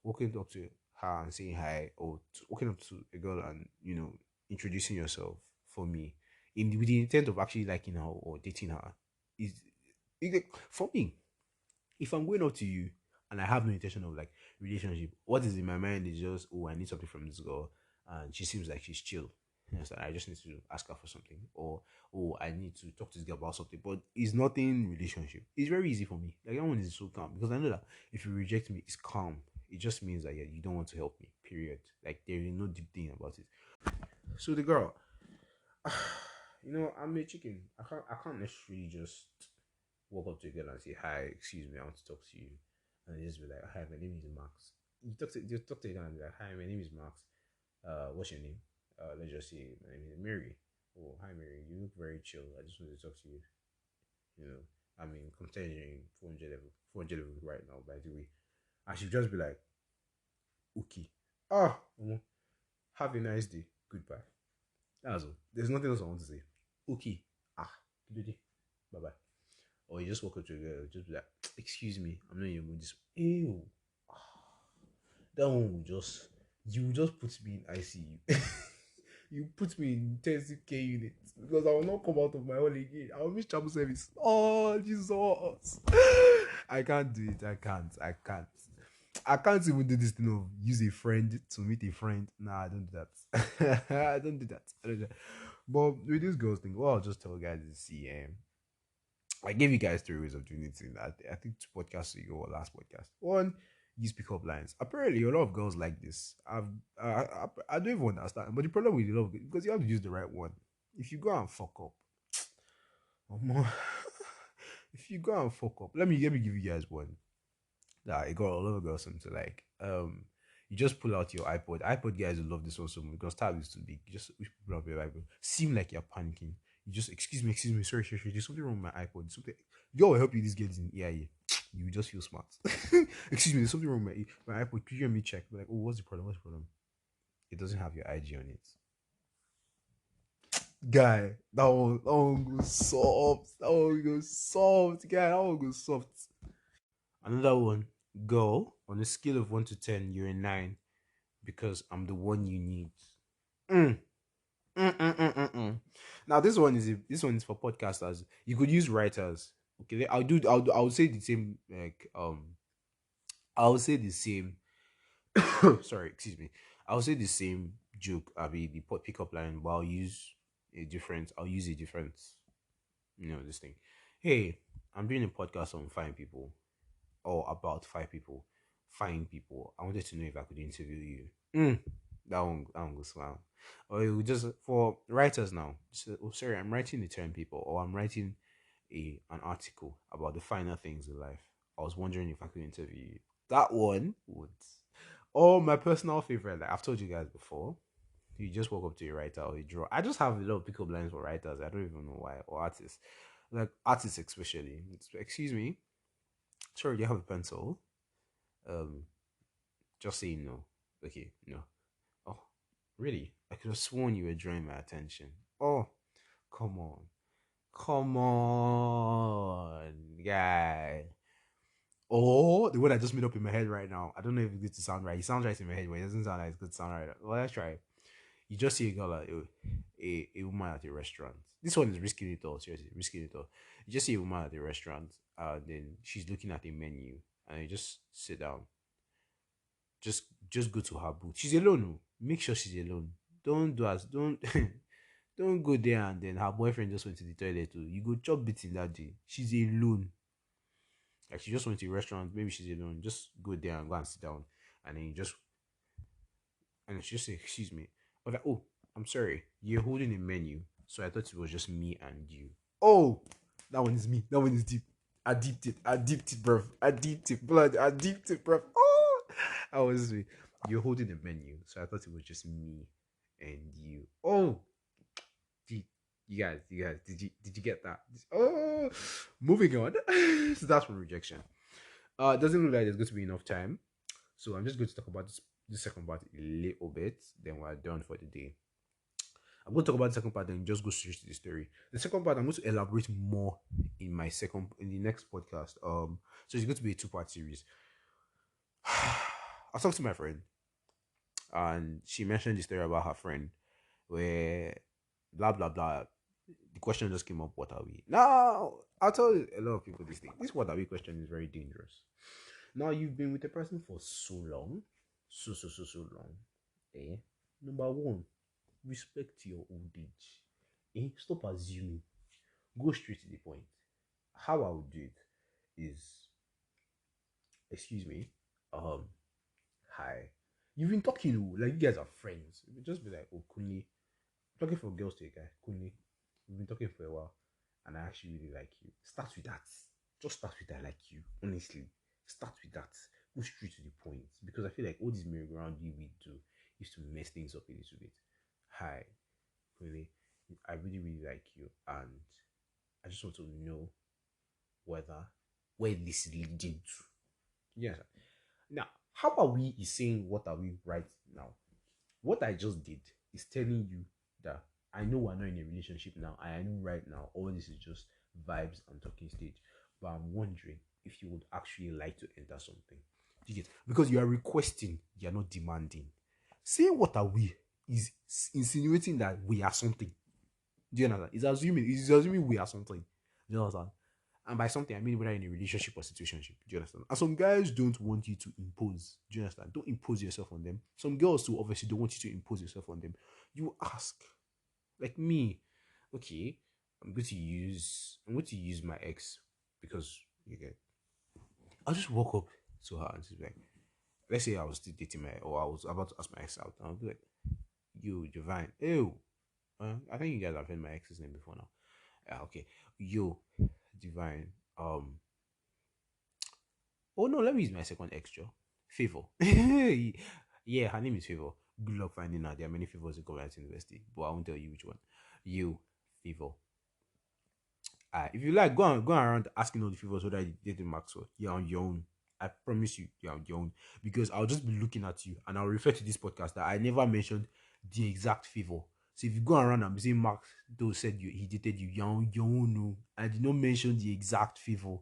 walking up to her and saying hi, or walking up to a girl and introducing yourself. For me, in with the intent of actually liking her or dating her, is for me. If I'm going up to you and I have no intention of like relationship, what is in my mind is just, oh, I need something from this girl and she seems like she's chill. You understand? I just need to ask her for something, or oh, I need to talk to this girl about something. But it's nothing relationship. It's very easy for me. Like that one is so calm because I know that if you reject me, it's calm. It just means that yeah, you don't want to help me. Period. Like there is no deep thing about it. So the girl, I'm a chicken. I can't necessarily just walk up to a girl and say, "Hi, excuse me, I want to talk to you," and just be like, "Hi, my name is Max." You talk to a girl and be like, "Hi, my name is Max. What's your name?" Let's just say my name is Mary. Oh, hi Mary. You look very chill. I just want to talk to you. You know, I mean, considering 400 level right now. By the way, I should just be like, "Okay, have a nice day. Goodbye." That's all. There's nothing else I want to say. Okay, good day. Bye bye. Or you just walk up to a girl, just be like, "Excuse me, I'm not in your mood." This, ew, that one will just, you will just put me in ICU. You put me in intensive care unit because I will not come out of my hole again. I will miss travel service. Oh Jesus, I can't do it. I can't. I can't. I can't even do this thing of use a friend to meet a friend. Nah, I don't do that. I don't do that. I don't do that. But with this girls thing, what I'll just tell guys is see, I gave you guys three ways of doing it. I think two podcasts ago or last podcast. One, use pickup lines. Apparently, a lot of girls like this. I don't even understand. But the problem with a lot of because you have to use the right one. If you go and fuck up, omo, if you go and fuck up, let me give you guys one that I got a lot of girls seem to like. You just pull out your iPod. iPod guys will love this one so much because tab is too big. You just wish pull out your iPod. Seem like you're panicking. You just excuse me, sorry. There's something wrong with my iPod. Something. Yo will help you. This girl in EIA. You just feel smart. Excuse me, there's something wrong with my iPod. Could you help me check? But like, oh, what's the problem? What's the problem? It doesn't have your IG on it. Guy, that one goes soft. That one goes soft, guy. That one goes soft. Another one, girl. On a scale of 1 to 10, you're a 9 because I'm the one you need. Mm. Now this one is for podcasters. You could use writers. Okay, I'll say the same I'll say the same. Sorry, excuse me. I'll say the same joke. I'll be the pickup line, but I'll use a different. This thing. Hey, I'm doing a podcast on fine people, or about five people, fine people. I wanted to know if I could interview you. That one goes smile. Or it would just for writers now. Oh, sorry, I'm writing the term people, or I'm writing an article about the finer things in life. I was wondering if I could interview you. That one would. Oh, my personal favorite. Like I've told you guys before. You just walk up to a writer or a draw. I just have a lot of pickup lines for writers. I don't even know why, or artists. Like artists especially. Excuse me. Sorry, do you have a pencil? Um, just say no. Okay, no. Oh, really? I could have sworn you were drawing my attention. Oh, come on. Come on, guy. Oh, the word I just made up in my head right now. I don't know if it's good to sound right. It sounds right in my head, but it doesn't sound like it's good to sound right. Well, let's try it. You just see a girl at a woman at a restaurant. This one is risking it all, seriously, risking it all. You just see a woman at a restaurant, then she's looking at a menu, and you just sit down. Just go to her booth. She's alone. Oh. Make sure she's alone. Don't do as don't don't go there and then her boyfriend just went to the toilet too. You go chop bits in that day. She's alone. Like she just went to a restaurant, maybe she's alone. Just go there and go and sit down. And then you just and she just say, excuse me. I was like, oh, I'm sorry. You're holding a menu. So I thought it was just me and you. Oh, that one is me. That one is deep. Addicted, bro. Addicted, blood, addicted, bro. Oh, I was you're holding the menu, so I thought it was just me and you. Oh, did, you guys, did you get that? Oh, moving on. So that's from rejection. It doesn't look like there's going to be enough time, so I'm just going to talk about this second part a little bit. Then we're done for the day. I'm going to talk about the second part and just go straight to the story. The second part, I'm going to elaborate more in the next podcast. So it's going to be a two-part series. I talked to my friend, and she mentioned the story about her friend, where blah blah blah. The question just came up: what are we? Now, I'll tell a lot of people this thing. This what are we question is very dangerous. Now you've been with a person for so long, so long. Eh? Number one, respect your old age. Eh? Stop assuming. Go straight to the point. How I would do it is, excuse me, um, hi. You've been talking, like you guys are friends. You just be like, oh, Kunle. Talking for girls to a guy, Kunle. We've been talking for a while, and I actually really like you. Start with that. Just start with I like you. Honestly, start with that. Go straight to the point because I feel like all this merry-go-round we do is to mess things up a little bit. Hi, Kunle. I really really like you, and I just want to know whether where this is leading to. Yes. Now, how are we is saying what are we right now? What I just did is telling you that I know we're not in a relationship now. I know right now all this is just vibes and talking stage. But I'm wondering if you would actually like to enter something. Do you get? Because you are requesting, you're not demanding. Saying what are we is insinuating that we are something. Do you understand? It's assuming we are something. Do you understand? And by something, I mean whether in a relationship or situationship. Do you understand? And some guys don't want you to impose. Do you understand? Don't impose yourself on them. Some girls too obviously don't want you to impose yourself on them. You ask, like me, okay, I'm going to use my ex because you get. I'll just walk up to her and she's like, let's say I was still dating my, or I was about to ask my ex out. I'll be like, you, Divine, ew. I think you guys have heard my ex's name before now. Okay, yo, Divine. Oh no, let me use my second extra. Favor. Yeah, her name is Favor. Good luck finding out. There are many favors in Government University, but I won't tell you which one. You, Favor. If you like, go around asking all the favors whether you dating Maxwell. You're on your own. I promise you, you're on your own. Because I'll just be looking at you and I'll refer to this podcast that I never mentioned the exact favor. So if you go around and be saying Max though said he dated you, you're on your own. No. I did not mention the exact favor.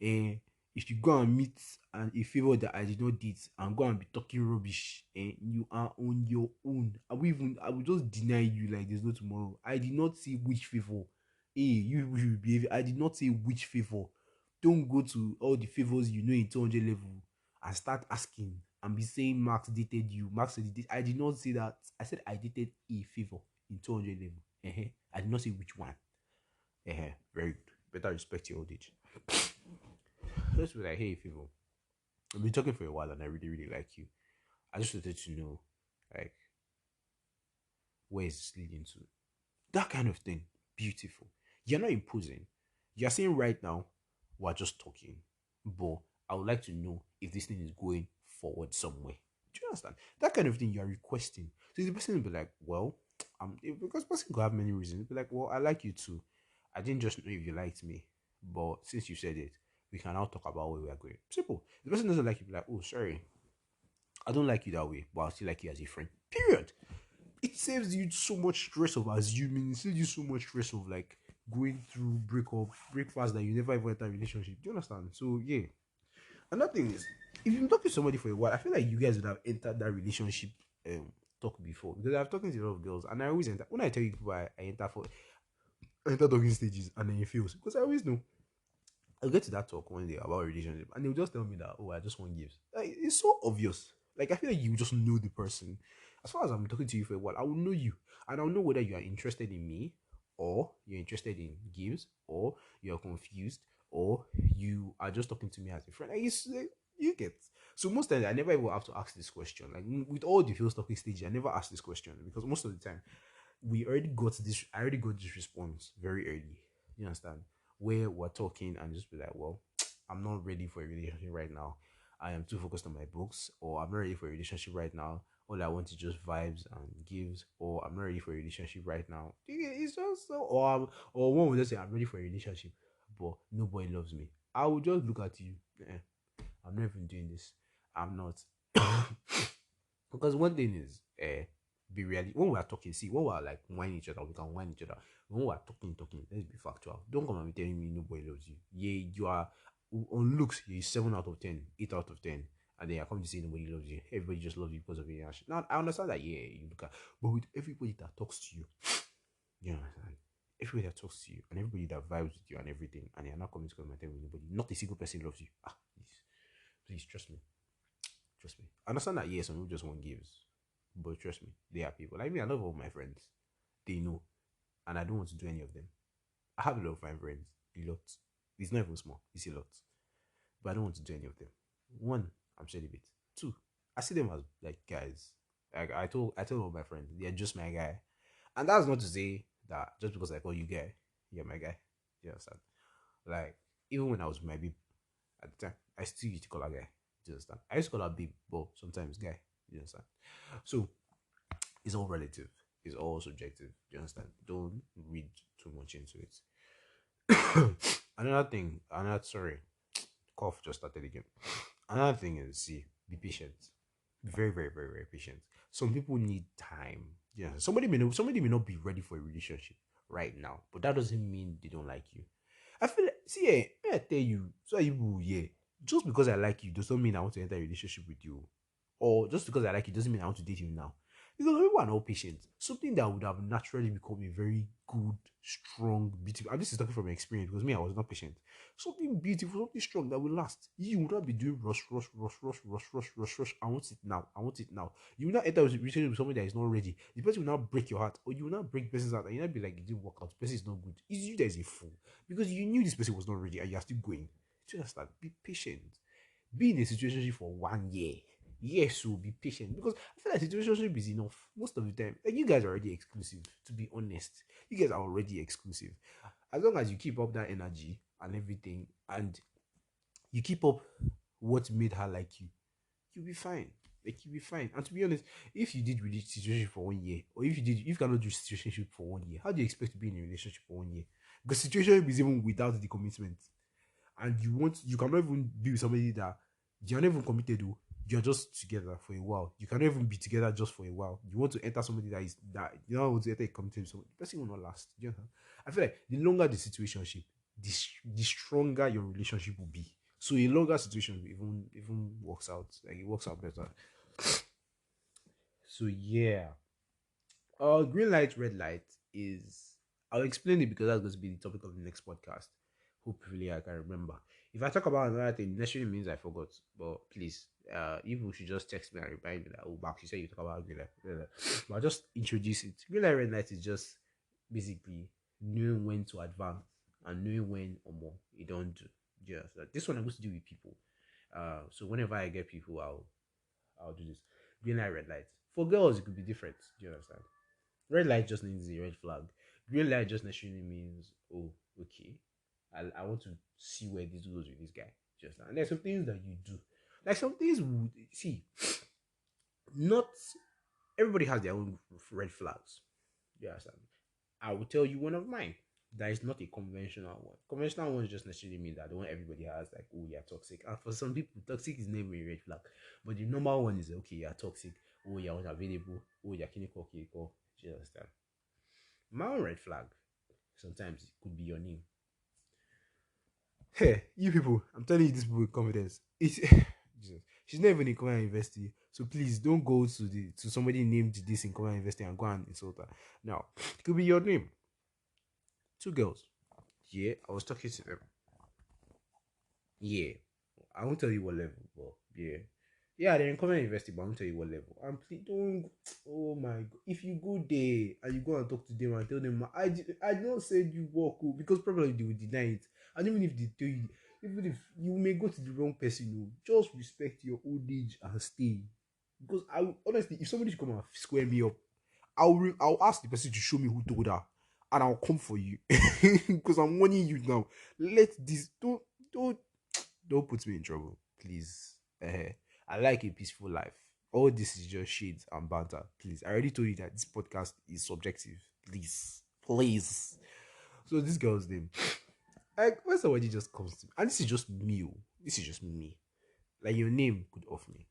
And if you go and meet a favor that I did not date and go and be talking rubbish, and you are on your own. I will just deny you like there's no tomorrow. I did not say which favor. Hey, you will behave. I did not say which favor. Don't go to all the favors you know in 200 level and start asking and be saying Max dated you. Max said I did not say that. I said I dated a favor in 200 level. I did not say which one. Very good. Better respect your old age. Just be like, hey, favor. I've been talking for a while and I really, really like you. I just wanted to know, like, where is this leading to? That kind of thing. Beautiful. You're not imposing. You're saying right now, we're just talking. But I would like to know if this thing is going forward somewhere. Do you understand? That kind of thing you're requesting. So the person will be like, well, because the person could have many reasons. Be like, well, I like you too. I didn't just know if you liked me. But since you said it, we can now talk about where we are going. Simple. The person doesn't like you, be like, oh, sorry. I don't like you that way, but I still like you as a friend. Period. It saves you so much stress of assuming. It saves you so much stress of like going through breakfast that you never ever enter a relationship. Do you understand? So yeah. Another thing is, if you've been talking to somebody for a while, I feel like you guys would have entered that relationship talk before because I've talking to a lot of girls and I always enter when I tell you people I enter talking stages and then it feels because I always know I'll get to that talk one day about relationship, and they'll just tell me that, oh, I just want gifts. Like, it's so obvious. Like, I feel like you just know the person. As far as I'm talking to you for a while, I will know you, and I'll know whether you are interested in me, or you're interested in gifts, or you're confused, or you are just talking to me as a friend. Like, you get. So most times, I never ever have to ask this question. Like with all the first talking stage, I never ask this question because most of the time, we already got this. I already got this response very early. You understand? where we're talking and just be like, well, I'm not ready for a relationship right now. I am too focused on my books, or I'm not ready for a relationship right now. All I want is just vibes and gives, or I'm not ready for a relationship right now. It's just so, or one would just say, I'm ready for a relationship, but nobody loves me. I will just look at you. Eh, I'm not even doing this. I'm not. Because one thing is, be realistic. When we are talking, see, when we are like whining each other, we can whine each other. When we are talking, let's be factual. Don't come and be telling me nobody loves you. Yeah, you are on looks, you're 7 out of 10, 8 out of 10, and then I come to say nobody loves you. Everybody just loves you because of your action. Now I understand that, yeah, you look at, but with everybody that talks to you, you understand. Everybody that talks to you and everybody that vibes with you and everything, and you're not coming to come and tell me nobody, not a single person loves you. Ah, please trust me. Trust me. I understand that, yes, some people just want gives. But trust me, they are people. Like me, I love all my friends. They know. And I don't want to do any of them. I have a lot of my friends. A lot. It's not even small. It's a lot. But I don't want to do any of them. One, I'm celibate. Two, I see them as like guys. Like I told all my friends, they're just my guy. And that's not to say that just because I call you guy, you're my guy. You understand? Like, even when I was with my babe at the time, I still used to call her guy. Do you understand? I used to call her babe, but sometimes guy. Do you understand? So it's all relative. It's all subjective. Do you understand? Don't read too much into it. Another thing, another sorry, cough just started again. Another thing is, see, be patient. Be very, very, very, very patient. Some people need time. Yeah, somebody may not be ready for a relationship right now, but that doesn't mean they don't like you. I feel like, see, I tell you, so you, yeah, just because I like you doesn't mean I want to enter a relationship with you, or just because I like you doesn't mean I want to date you now. Because people are not patient. Something that would have naturally become a very good, strong, beautiful. And this is talking from experience because me, I was not patient. Something beautiful, something strong that will last. You will not be doing rush, rush, rush, rush, rush, rush, rush, rush. I want it now. I want it now. You will not enter a relationship with somebody that is not ready. The person will not break your heart, or you will not break person's heart, and you will not be like, it didn't work out. The person is not good. It's you that is a fool because you knew this person was not ready, and you are still going. Just like be patient. Be in a situation for 1 year. Yes, so be patient because I feel like situationship is enough most of the time. Like you guys are already exclusive, to be honest. You guys are already exclusive. As long as you keep up that energy and everything, and you keep up what made her like you, you'll be fine. Like you'll be fine. And to be honest, if you did really situationship for 1 year, or if you cannot do situationship for 1 year, how do you expect to be in a relationship for 1 year? Because situationship is even without the commitment, and you cannot even be with somebody that you're not even committed to. You're just together for a while. You cannot even be together just for a while. You want to enter somebody that you don't want to enter a committed with somebody. The person will not last. Do you know? I feel like the longer the situationship, the stronger your relationship will be. So a longer situation even works out. Like it works out better. So yeah. Green light, red light is. I'll explain it because that's going to be the topic of the next podcast. Hopefully, I can remember. If I talk about another thing, necessarily means I forgot. But please, if you should just text me and remind me that, oh, Max, you said you talk about green light. Red light. But I'll just introduce it. Green light, red light is just basically knowing when to advance and knowing when or more you don't do. Just that. This one I'm going to do with people. So whenever I get people, I'll do this. Green light, red light. For girls, it could be different. Do you understand? Red light just means a red flag. Green light just necessarily means, oh, okay, I want to see where this goes with this guy. Just and there's some things that you do. Like some things would see, not everybody has their own red flags. You understand? I will tell you one of mine. That is not a conventional one. Conventional ones just necessarily mean that the one everybody has, like, oh, you're toxic. And for some people, toxic is never a red flag. But the normal one is, okay, you're toxic. Oh, you're unavailable. Oh, you're kiniko. Do you understand? My own red flag sometimes it could be your name. Hey, you people, I'm telling you this with confidence. It's Jesus. She's not even in Korean University. So please don't go to somebody named this in Korean University and go and insult her. Now, it could be your name. Two girls. Yeah, I was talking to them. Yeah. I won't tell you what level, but yeah. Yeah, they're in Common University, but I won't tell you what level. And please don't. Oh my god! If you go there and you go and talk to them and tell them, I don't say you walk because probably they will deny it. And even if they tell you, even if you may go to the wrong person, just respect your old age and stay. Because honestly, if somebody should come and square me up, I'll ask the person to show me who told her. and I'll come for you because I'm warning you now. Let this don't don't put me in trouble, please. I like a peaceful life. All this is just shades and banter. Please, I already told you that this podcast is subjective. Please, please. So this girl's name, like when somebody just comes to me, and this is just me. This is just me. Like your name could off me.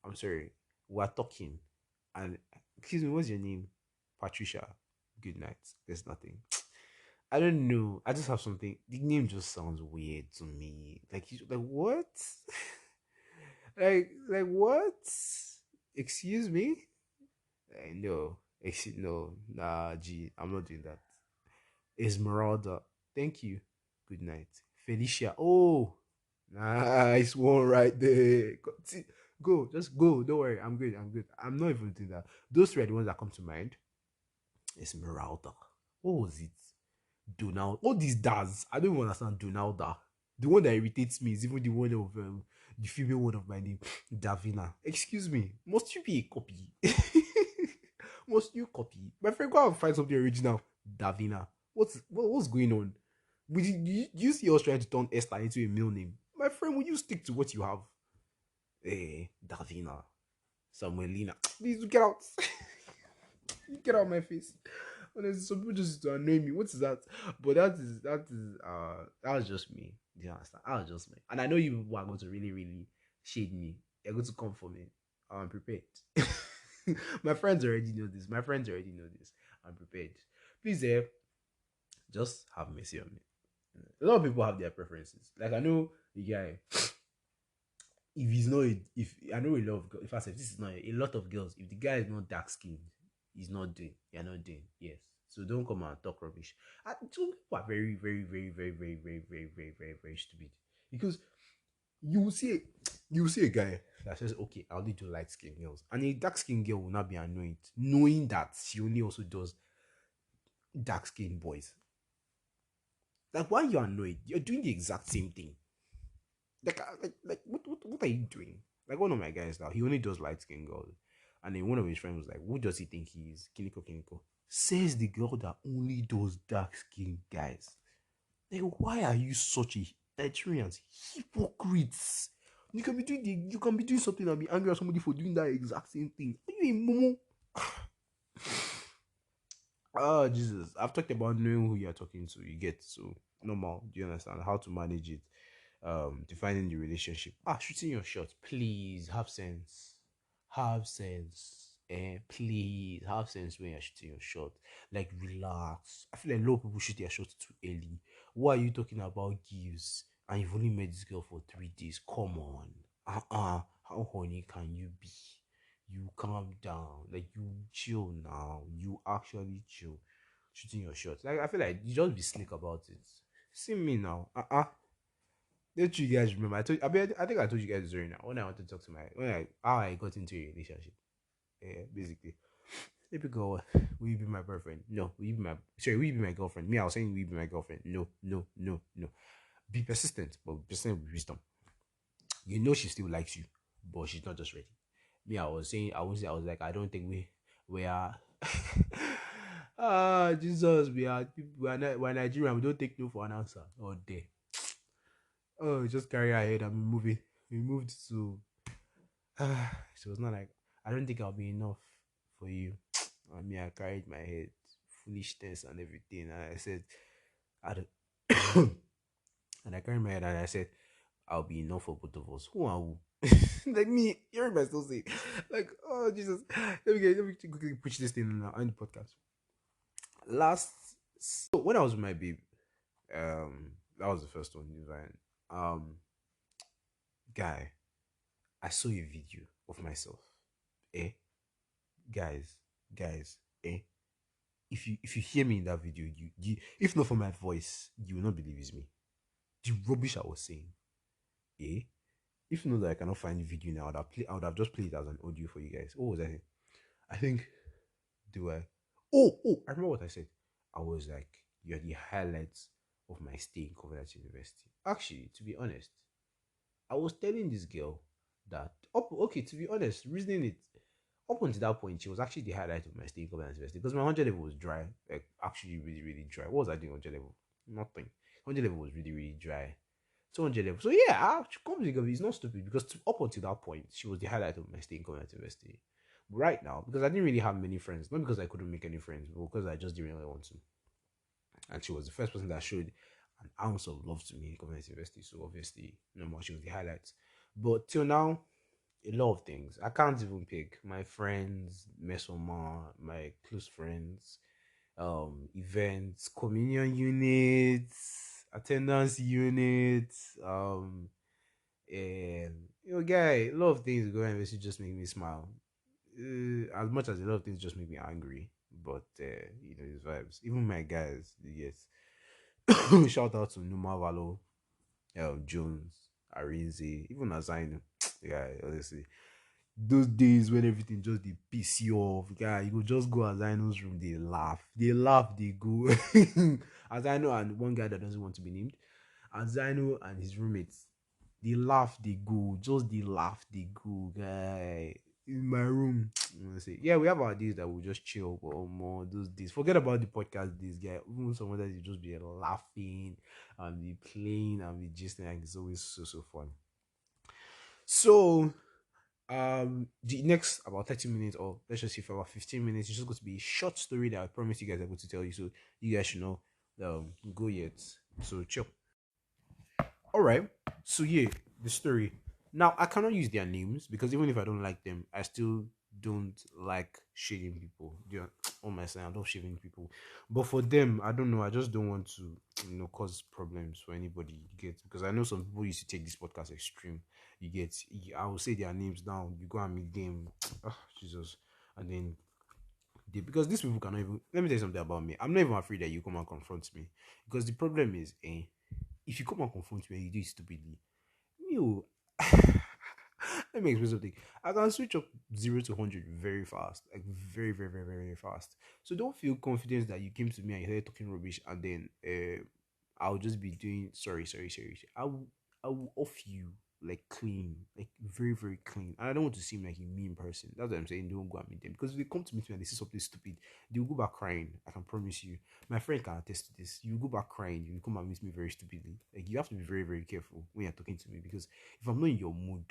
I'm sorry. We're talking, and excuse me, what's your name? Patricia. Good night. There's nothing. I don't know. I just have something. The name just sounds weird to me. Like what? like what? Excuse me? No. No. Nah, G. I'm not doing that. Esmeralda. Thank you. Good night. Felicia. Oh, nice one right there. Go. Just go. Don't worry. I'm good. I'm good. I'm not even doing that. Those three are the ones that come to mind. Esmeralda. What was it? Donald. All these does. I don't even understand Donalda. The one that irritates me is even the one of the female one of my name, Davina. Excuse me. Must you be a copy? Must you copy? My friend, go out and find something original. Davina. What's going on? Do you see us trying to turn Esther into a male name? My friend, will you stick to what you have? Davina. Samuelina. Please get out. Get out of my face. Honestly, some people just to annoy me. What is that? But that was just me. Do you understand? That was just me. And I know you people are going to really, really shade me. They're going to come for me. I'm prepared. My friends already know this. My friends already know this. I'm prepared. Please, just have mercy on me. A lot of people have their preferences. Like I know the guy. If he's not, if I know a lot of girls, if I say this is not a lot of girls, if the guy is not dark skinned, he's not doing, you're not doing, yes. So don't come and talk rubbish. And some people are very, very, very, very, very, very, very, very, very, very stupid because you will see, you will see a guy that says, "Okay, I only do light skinned girls," and a dark skinned girl will not be annoyed, knowing that she only also does dark skinned boys. Like, why are you annoyed? You're doing the exact same thing. Like what are you doing? Like one of my guys now, he only does light skin girls. And then one of his friends was like, who does he think he is? Kiniko Kiniko. Says the girl that only does dark skin guys. Like, why are you such a Nigerians hypocrites? You can be doing something and be angry at somebody for doing that exact same thing. Are you a momo? Oh Jesus. I've talked about knowing who you're talking to. You get so normal. Do you understand how to manage it? Defining the relationship. Shooting your shot. Please have sense. Have sense. Please have sense when you're shooting your shot. Like relax. I feel like a lot of people shoot their shots too early. Why are you talking about gives? And you've only met this girl for 3 days. Come on. How horny can you be? You calm down. Like you chill now. You actually chill. Shooting your shots. Like I feel like you just be slick about it. See me now. Don't you guys remember? I think I told you guys the story now. When I wanted to talk to how I got into a relationship. Yeah, basically. Typical. Will you be my boyfriend? No. Will you be my girlfriend? Me, I was saying will you be my girlfriend? No, no, no, no. Be persistent, but persistent with wisdom. You know she still likes you, but she's not just ready. Me, I was like, I don't think we are Jesus, we're Nigerian, we don't take no for an answer. Oh there. Oh, just carry her head and be moving. We moved to. So it's not like I don't think I'll be enough for you. I mean, I carried my head, foolishness and everything, and I said, I don't. And I carried my head and I said, I'll be enough for both of us. Who are who? Like me, hearing myself say, like, oh Jesus, let me quickly preach this thing on the podcast. Last, so when I was with my babe, that was the first one, Divine. Guy, I saw a video of myself. Eh, guys, eh. If you hear me in that video, you if not for my voice, you will not believe it's me. The rubbish I was saying. Eh, if not that I cannot find the video now, I would have just played it as an audio for you guys. What was I saying? I think do I? I remember what I said. I was like, you're the highlights of my stay in Covenant University. Actually, to be honest, I was telling this girl that, okay, to be honest, reasoning it, Up until that point, she was actually the highlight of my stay in Covenant University because my 100 level was dry, like actually really, really dry. What was I doing on 100 level? Nothing. 100 level was really, really dry. 200 level. So yeah, she comes because it's not stupid because up until that point, she was the highlight of my stay in Covenant University. But right now, because I didn't really have many friends, not because I couldn't make any friends, but because I just didn't really want to. And she was the first person that showed an ounce of love to me in Covenant University. So obviously, no more, she was the highlight. But till now, a lot of things. I can't even pick my friends, Mesoma, my close friends, events, communion units, attendance units, and guy, a lot of things going on just make me smile. As much as a lot of things just make me angry, but it's vibes. Even my guys, yes. Shout out to Numa Valo, Jones, Arinze, even Azainu. Yeah, honestly, those days when everything just they piss you off, guy, you go just go Azaino's room, they laugh, they go. Azaino and one guy that doesn't want to be named, Azaino and his roommates, they laugh, they go, just they laugh, they go, guy. In my room, I'm gonna say, yeah, we have our days that we just chill, but more those days. Forget about the podcast days, guy. Even some others, you just be laughing and be playing and be just like it's always so fun. So the next about 30 minutes, or let's just say for about 15 minutes, it's just going to be a short story that I promise you guys I'm going to tell you, so you guys should know. Go yet. So chill. All right. So yeah, the story. Now I cannot use their names because even if I don't like them, I still don't like shading people. Yeah, oh my son, I love shaving people. But for them, I don't know. I just don't want to, cause problems for anybody. You get, because I know some people used to take this podcast extreme. You get, I will say their names down. You go and meet them. Oh, Jesus, and then because these people cannot even. Let me tell you something about me. I'm not even afraid that you come and confront me because the problem is, if you come and confront me and you do it stupidly, you let me explain something. I can switch up 0 to 100 very fast, like very, very, very, very, very fast. So don't feel confidence that you came to me and you started talking rubbish, and then I'll just be doing sorry. I will off you like clean, like very, very clean. And I don't want to seem like a mean person. That's what I'm saying. Don't go and meet them because if they come to meet me and they see something stupid, they'll go back crying. I can promise you. My friend can attest to this. You go back crying. You come and meet me very stupidly. Like you have to be very, very careful when you're talking to me because if I'm not in your mood,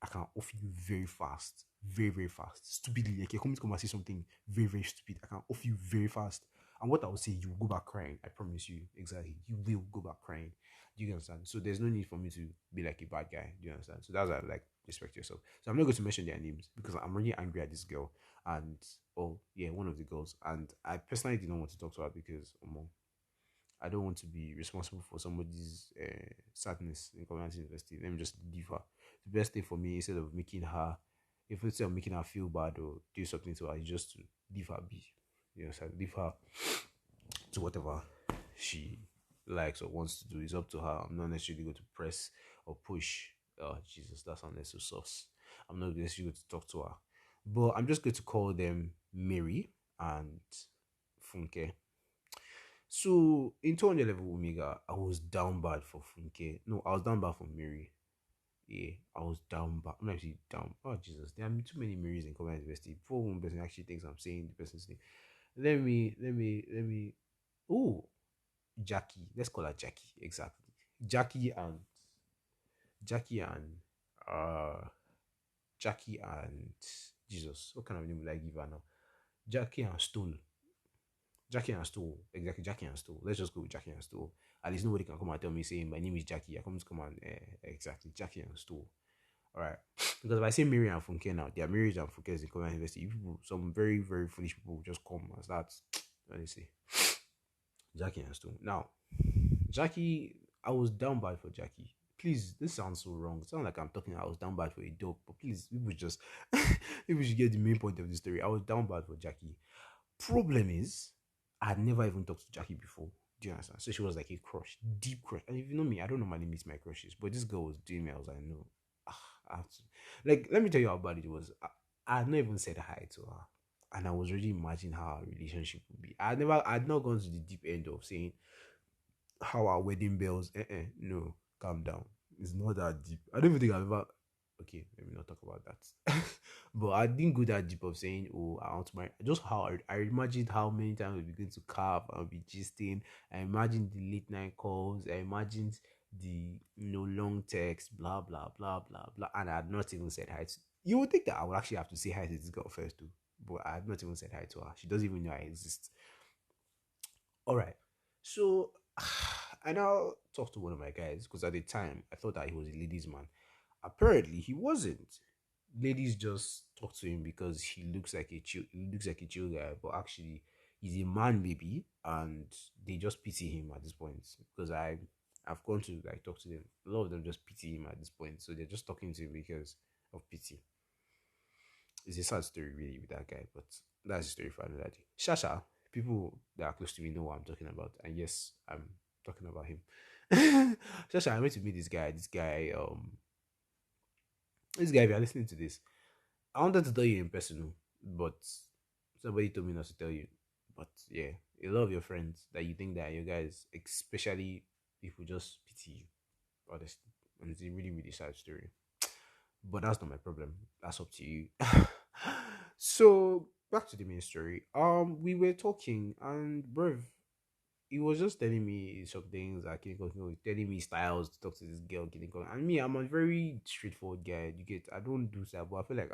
I can off you very fast, very, very fast. Stupidly, like you're coming to come and say something very, very stupid. I can off you very fast. And what I would say, you will go back crying. I promise you. Exactly. You will go back crying. Do you understand? So there's no need for me to be like a bad guy. Do you understand? So that's why I like respect yourself. So I'm not going to mention their names because I'm really angry at this girl. And oh yeah, one of the girls. And I personally didn't want to talk to her because I don't want to be responsible for somebody's sadness in community university. Let me just leave her. The best thing for me, instead of making her, if instead of making her feel bad or do something to her, is just to leave her be. You know, so leave her to whatever she likes or wants to do. It's up to her. I'm not necessarily going to press or push. Oh Jesus, that sounds so sauce. I'm not necessarily going to talk to her, but I'm just going to call them Mary and Funke. So in 200 level Omega, I was down bad for Funke. No, I was down bad for Mary. Yeah, I was down bad. I'm actually down. Oh Jesus, there are too many Marys in Covenant University. Before one person actually thinks I'm saying the person's name. Let me. Oh, Jackie. Let's call her Jackie. Exactly. Jackie and Jackie and uh Jackie and Jesus. What kind of name will I give her now? Jackie and Stone. Jackie and Stool. Exactly, Jackie and Stool. Let's just go with Jackie and Stool. At least nobody can come and tell me saying my name is Jackie. I come to come and exactly Jackie and Stool. Alright. Because if I say Mary and Funke now, their marriage and Funke is in Korean University. People, some very, very foolish people will just come and start. Let me see. Jackie and Stool. Now, Jackie, I was down bad for Jackie. Please, this sounds so wrong. It sounds like I'm talking. I was down bad for a dog, but please, people just people should get the main point of the story. I was down bad for Jackie. Problem is, I had never even talked to Jackie before. Do you understand? So she was like a crush, deep crush. And if you know me, I don't normally meet my crushes, but this girl was doing me. I was like, no, I have to. Like, let me tell you how bad it was. I had not even said hi to her, and I was already imagining how our relationship would be. I had not gone to the deep end of saying how our wedding bells. No, calm down. It's not that deep. I don't even think I've ever. Okay, let me not talk about that. But I didn't go that deep of saying, oh, I want to marry. Just how I imagined how many times we'll be going to carve and be gisting. I imagined the late night calls. I imagined the long text, blah blah blah blah blah. And I had not even said hi to. You would think that I would actually have to say hi to this girl first too, but I had not even said hi to her. She doesn't even know I exist. All right. So I now talked to one of my guys because at the time I thought that he was a ladies' man. Apparently he wasn't. Ladies just talk to him because he looks like a chill guy, but actually he's a man baby and they just pity him at this point. Because I've gone to like talk to them. A lot of them just pity him at this point. So they're just talking to him because of pity. It's a sad story really with that guy, but that's a story for another day. Shasha, people that are close to me know what I'm talking about, and yes, I'm talking about him. Shasha, I went to meet this guy. This guy, if you're listening to this, I wanted to tell you in person, but somebody told me not to tell you. But yeah, a lot of your friends that you think that your guys, especially people, just pity you, honestly, and it's a really really sad story. But that's not my problem. That's up to you. So back to the main story. We were talking, and bro, he was just telling me some things. Like he was telling me styles to talk to this girl. And me, I'm a very straightforward guy. You get, I don't do that, but I feel like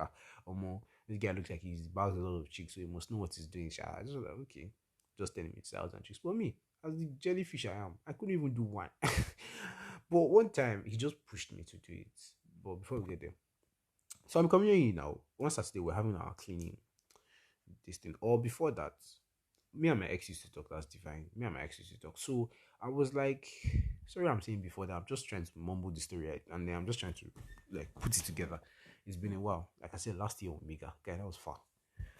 this guy looks like he's bags a lot of chicks, so he must know what he's doing. Sha. I just was like, okay, just telling me styles and tricks. But me, as the jellyfish I am, I couldn't even do one. But one time he just pushed me to do it. But before we get there, so I'm coming in now. One Saturday we're having our cleaning this thing. Or before that, me and my ex used to talk. That's divine. Me and my ex used to talk. So I was like, sorry, I'm saying before that. I'm just trying to mumble the story, right? And then I'm just trying to like put it together. It's been a while. Like I said, last year Omega, guy, that was far.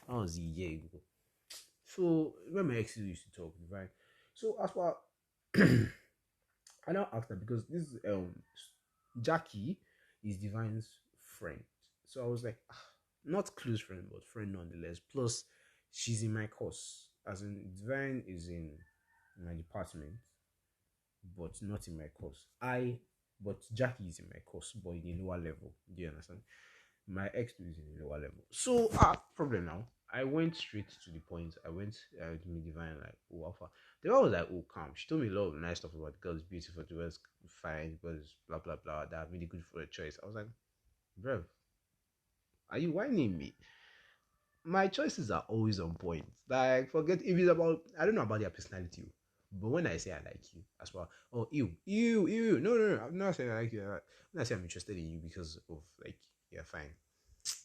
That was a year ago. So when my ex used to talk, divine. So as far I now asked her because this Jackie is Divine's friend. So I was like, not close friend, but friend nonetheless. Plus, she's in my course. As in, Divine is in my department, but not in my course. But Jackie is in my course, but in a lower level. Do you understand? My ex is in a lower level. So, problem now. I went straight to the point. I went to meet Divine, like, oh, alpha. The girl was like, oh, calm. She told me a lot of nice stuff about the girl's beautiful, the girl's fine, because blah, blah, blah. That really good for a choice. I was like, bro, are you whining me? My choices are always on point. Like, forget if it's about, I don't know about their personality, but when I say I like you, as well, oh, ew, no, no, no, I'm not saying I like you. When I say I'm interested in you because of, like, you're fine.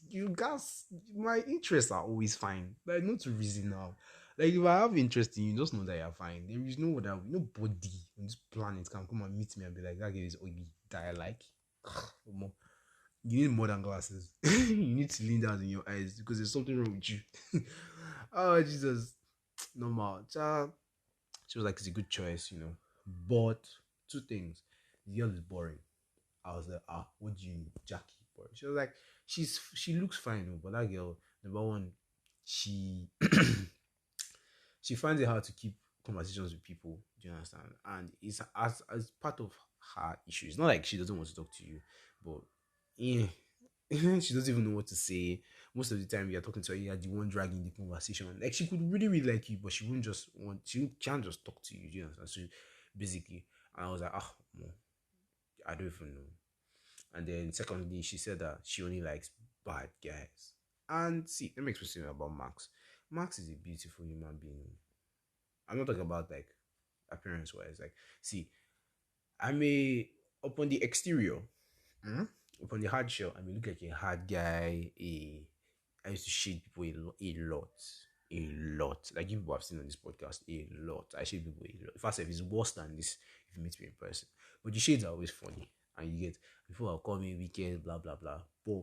You guys, my interests are always fine. Like, not to reason now. Like, if I have interest in you, just know that you're fine. There is no other, nobody on this planet can come and meet me and be like, that girl is ugly that I like. You need more than glasses. You need to lean down in your eyes because there's something wrong with you. Oh Jesus, normal. She was like, it's a good choice, But two things, the girl is boring. I was like, what do you mean, Jackie? Boring. She was like, she looks fine, but that girl, number one, she she finds it hard to keep conversations with people. Do you understand? And it's as part of her issue. It's not like she doesn't want to talk to you, but yeah, she doesn't even know what to say. Most of the time, you're talking to her, you're the one dragging the conversation. Like she could really, really like you, but she wouldn't just want. She can't just talk to you. Do you understand? So basically, I was like, no, I don't even know. And then secondly, she said that she only likes bad guys. And see, let me explain something about Max. Max is a beautiful human being. I'm not talking about like appearance wise. Like, see, I may upon the exterior, upon the hard shell, I may look like a hard guy. I used to shade people a lot. A lot. Like you people have seen on this podcast, a lot. I shade people a lot. In fact, if it's worse than this, if you meet me in person. But the shades are always funny. And you get people will call me wicked, blah blah blah. But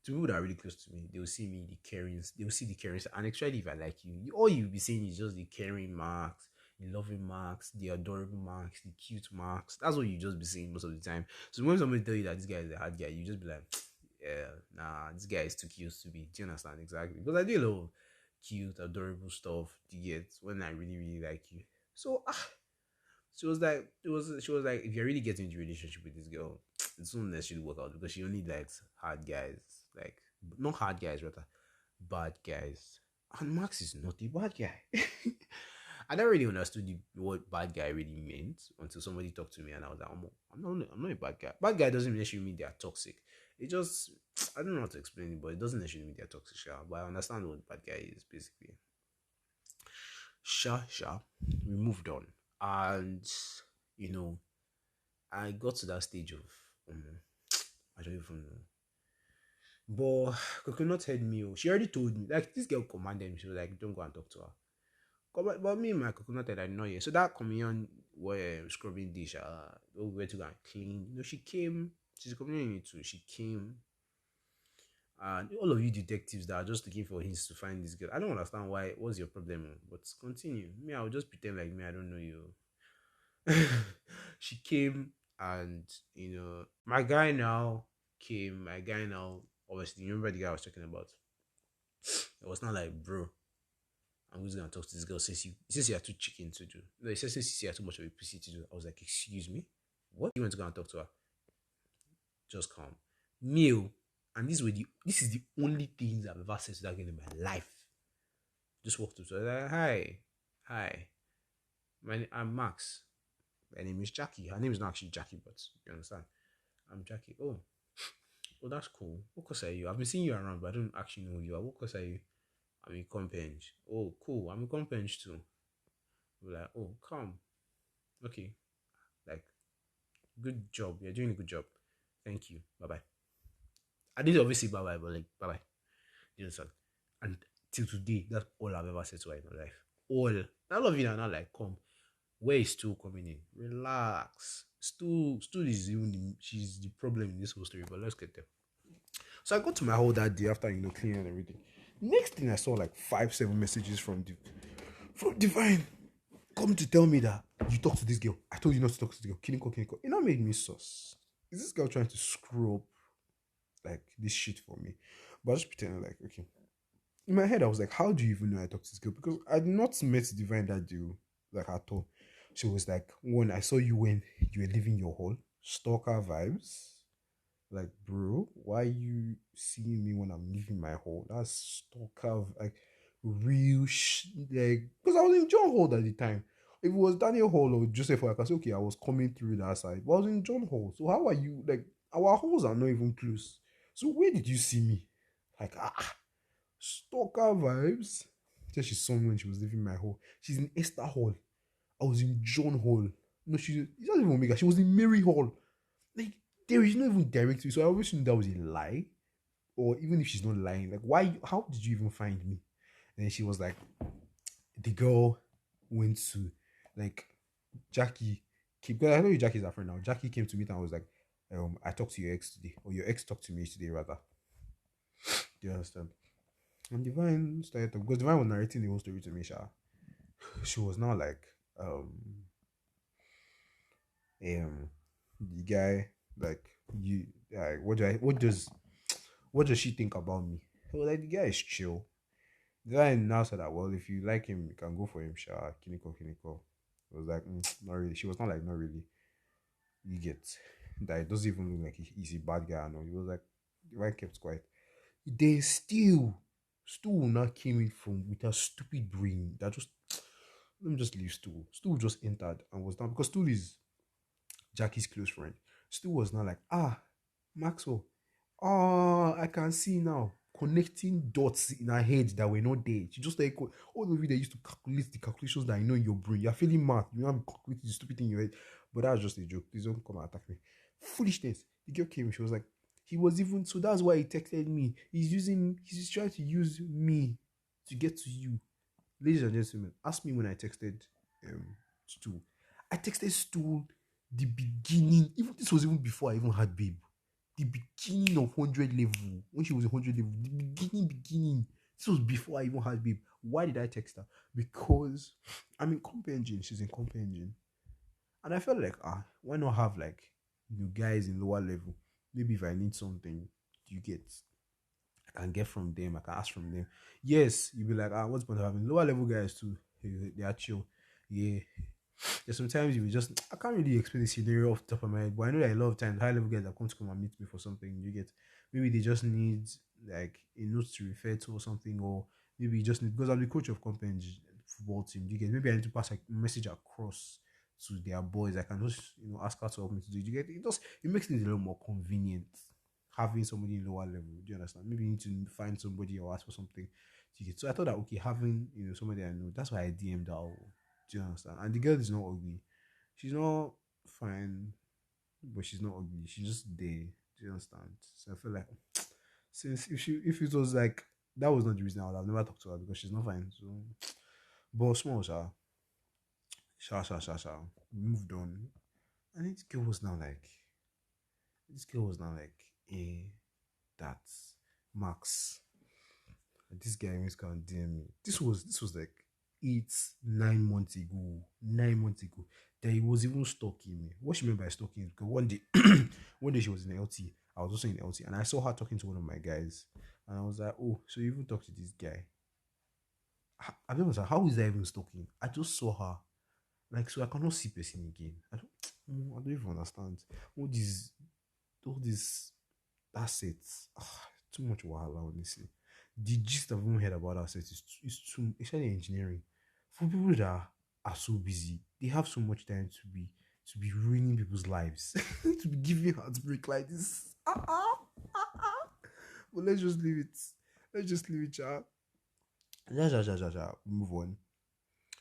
to people that are really close to me, they will see me the caring, they will see the caring, and especially if I like you, all you'll be seeing is just the caring marks, the loving marks, the adorable marks, the cute marks. That's what you just be seeing most of the time. So when somebody tell you that this guy is a hard guy, you just be like, yeah, nah, this guy is too cute to be. Do you understand? Exactly. Because I do a lot of cute, adorable stuff to get when I really, really like you. So she was like, if you're really getting into a relationship with this girl, it's not necessarily work out because she only likes hard guys. Like not hard guys, rather bad guys. And Max is not a bad guy. I never really understood what bad guy really meant until somebody talked to me, and I was like, I'm not a bad guy. Bad guy doesn't necessarily mean they are toxic. It just, I don't know how to explain it, but it doesn't necessarily mean they're toxic. Sha. But I understand what bad guy is basically. Sha. We moved on, and you know, I got to that stage of, I don't even know. But Coconut heard me. Oh. She already told me. Like, this girl commanded me. She was like, don't go and talk to her. But me and my Coconut head, I know yeah. So that communion were scrubbing dish, we went to go and clean. She came. She's a communion too. She came. And all of you detectives that are just looking for hints to find this girl, I don't understand why. What's your problem? But continue. Me, I'll just pretend like me, I don't know you. She came, and my guy now came. My guy now, obviously, you remember the guy I was talking about? It was not like, bro, I'm just gonna talk to this girl since you are too chicken to do. No, he said since you are too much of a pussy to do. I was like, excuse me? What? You went to go and talk to her? Just calm. Meal. And this is the only things I've ever said to that girl in my life. Just walked up to her, like, hi. Hi. I'm Max. My name is Jackie. Her name is not actually Jackie, but you understand. I'm Jackie. Oh, that's cool. What course are you? I've been seeing you around, but I don't actually know who you are. What course are you? I'm in Compenge. Oh, cool. I'm in Compenge too. We're like, oh, come. Okay. Like, good job. You're doing a good job. Thank you. Bye bye. I didn't obviously bye bye, but like, bye bye. You understand? And till today, that's all I've ever said to her in my life. All. I love you now. Not like, come. Where is Stu coming in? Relax. Stu is even she's the problem in this whole story, but let's get there. So I got to my hole that day after cleaning and everything. Next thing I saw like 5-7 messages from Divine. Come to tell me that you talk to this girl. I told you not to talk to this girl. Kiniko. It now made me sus. Is this girl trying to screw up like this shit for me? But I was just pretending like, okay. In my head, I was like, how do you even know I talked to this girl? Because I'd not met Divine that day, like at all. She was like, when I saw you when you were leaving your hall, stalker vibes. Like, bro, why you seeing me when I'm leaving my hall? That's stalker, like, like, because I was in John Hall at the time. If it was Daniel Hall or Joseph Hall, I can say, okay, I was coming through that side. But I was in John Hall. So how are you, like, our halls are not even close. So where did you see me? Like, stalker vibes. Said she saw me when she was leaving my hall. She's in Esther Hall. I was in John Hall. No, she's not even Omega. She was in Mary Hall. Like, there is no even direct. So I always knew that was a lie. Or even if she's not lying, like, why? How did you even find me? And then she was like, the girl went to, like, Jackie. Because I know Jackie's her friend now. Jackie came to meet and was like, I talked to your ex today, or your ex talked to me today, rather. Do you understand? And Divine started because Divine was narrating the whole story to me, Sha. She was now like, the guy, like, you, like, what does she think about me? So like, the guy is chill. The guy now said that, well, if you like him, you can go for him, Sha. Kiniko. I was like, not really. She was not like, not really. You get that it doesn't even look like he's a bad guy. No, he was like, the guy kept quiet. They Stu now came in from with a stupid brain that just let me just leave Stu. Stu just entered and was down because Stu is Jackie's close friend. Stu was now like, Maxwell, I can see now. Connecting dots in her head that were not there. She just like all of you that used to calculate the calculations that I know in your brain. You're feeling math. You have calculated the stupid thing in your head. But that's just a joke. Please don't come and attack me. Foolishness. The girl came. She was like, he was even so that's why he texted me. He's trying to use me to get to you. Ladies and gentlemen, ask me when I texted Stu. I texted Stu the beginning. Even this was even before I even had Babe. The beginning of 100 level. When she was 100 level. The beginning. This was before I even had Babe. Why did I text her? Because I'm in comp engine. She's in comp engine. And I felt like, why not have like guys in lower level? Maybe if I need something, you get I can get from them, I can ask from them. Yes, you'll be like, what's the point of having lower level guys too? They are chill. Yeah. There's sometimes you will just I can't really explain the scenario off the top of my head, but I know that a lot of times high level guys that come to come and meet me for something, you get maybe they just need like a note to refer to or something, or maybe you just need because I'm the coach of company football team. You get maybe I need to pass a message across to their boys. I can just ask her to help me to do it. You get it makes it a little more convenient having somebody in lower level. Do you understand? Maybe you need to find somebody or ask for something. You get so I thought that okay, having somebody I know, that's why I DM'd her. Do you understand? And the girl is not ugly. She's not fine, but she's not ugly. She's just there. Do you understand? So I feel like since if it was like that was not the reason I would have never talked to her because she's not fine. So but small sha. Moved on. And this girl was now like that Max. This guy is gonna DM me. This was like 8 9 months ago. 9 months ago. That he was even stalking me. What she meant by stalking is because one day one day she was in LT. I was also in LT and I saw her talking to one of my guys. And I was like, oh, so you even talk to this guy? I don't know how is that even stalking? I just saw her. Like so I cannot see person again. I don't even understand. All these assets. Too much wahala, honestly. The gist I've even heard about assets is too, especially engineering. For people that are so busy, they have so much time to be ruining people's lives, to be giving heartbreak like this. But let's just leave it. Let's just leave it, child. Ja. Move on.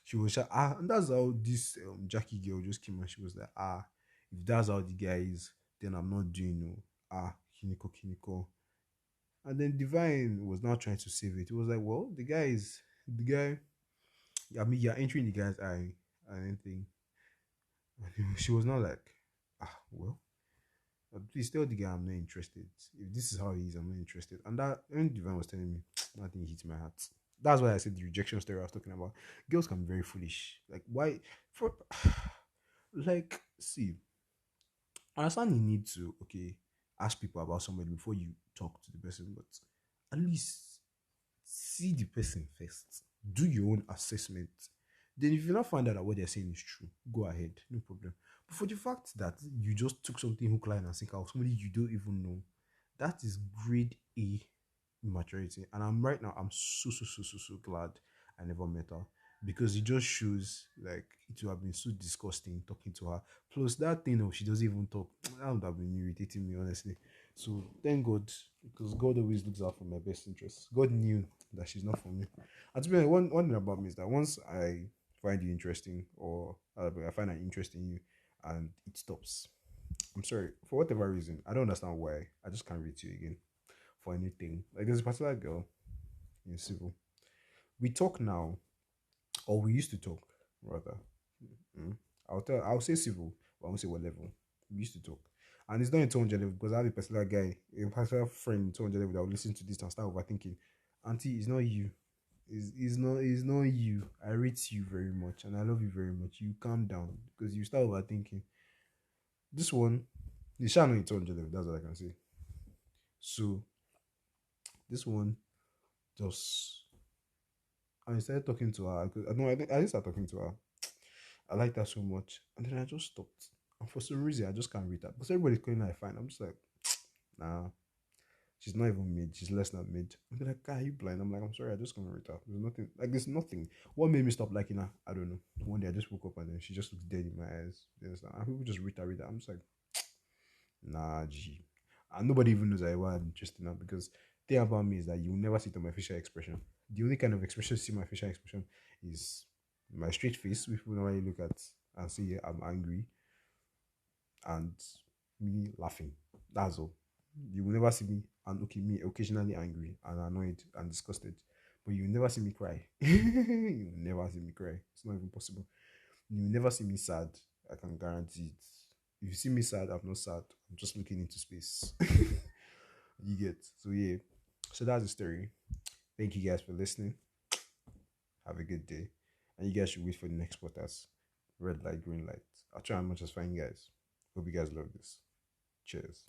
She was and that's how this Jackie girl just came and she was like, if that's how the guy is, then I'm not doing no. Kiniko. And then Divine was now trying to save it. It was like, well, the guy. I mean, you're entering the guy's eye and anything. And she was not like, well, please tell the guy I'm not interested. If this is how he is, I'm not interested. And that when Divine was telling me, nothing hit my heart. That's why I said the rejection story I was talking about. Girls can be very foolish. Like, why? For like, see, I understand you need to ask people about somebody before you talk to the person, but at least see the person first. Do your own assessment. Then, if you not find out that what they're saying is true, go ahead, no problem. But for the fact that you just took something hook, line, and sinker of somebody you don't even know, that is grade A immaturity. And I'm so glad I never met her because it just shows like it would have been so disgusting talking to her. Plus that thing of she doesn't even talk, that would have been irritating me honestly. So thank God because God always looks out for my best interests. God knew that she's not for me. And to be honest, one thing about me is that once I find you interesting or I find an interest in you and it stops. I'm sorry, for whatever reason, I don't understand why. I just can't read to you again for anything. Like there's a particular girl in civil. We talk now, or we used to talk rather. Mm. I'll say civil, but I won't say what level. We used to talk. And it's not in 200 level because I have a particular guy, a particular friend in 200 level that will listen to this and start overthinking. Auntie, it's not you. It's not you. I rate you very much and I love you very much. You calm down because you start overthinking. This one, the shall not in 200 level, that's what I can say. So this one just I started talking to her. I just started talking to her. I liked her so much. And then I just stopped. And for some reason, I just can't read that. Because everybody's calling her fine. I'm just like, nah, she's not even mid. She's less than mid. And they're like, guy, are you blind? I'm like, I'm sorry, I just can't read her. There's nothing. What made me stop liking her? I don't know. One day I just woke up and then she just looks dead in my eyes. You understand? And people just read her. I'm just like, nah, G. And nobody even knows I was interested in her because the thing about me is that you will never see it on my facial expression. The only kind of expression you see my facial expression is my straight face, which people normally look at and say I'm angry, and me laughing. That's all. You will never see me and me occasionally angry and annoyed and disgusted. But you will never see me cry. You will never see me cry. It's not even possible. You will never see me sad. I can guarantee it. If you see me sad, I'm not sad. I'm just looking into space. You get. So yeah. So that's the story. Thank you guys for listening. Have a good day. And you guys should wait for the next podcast. Red light, green light. I'll try as much as fine, guys. Hope you guys love this. Cheers.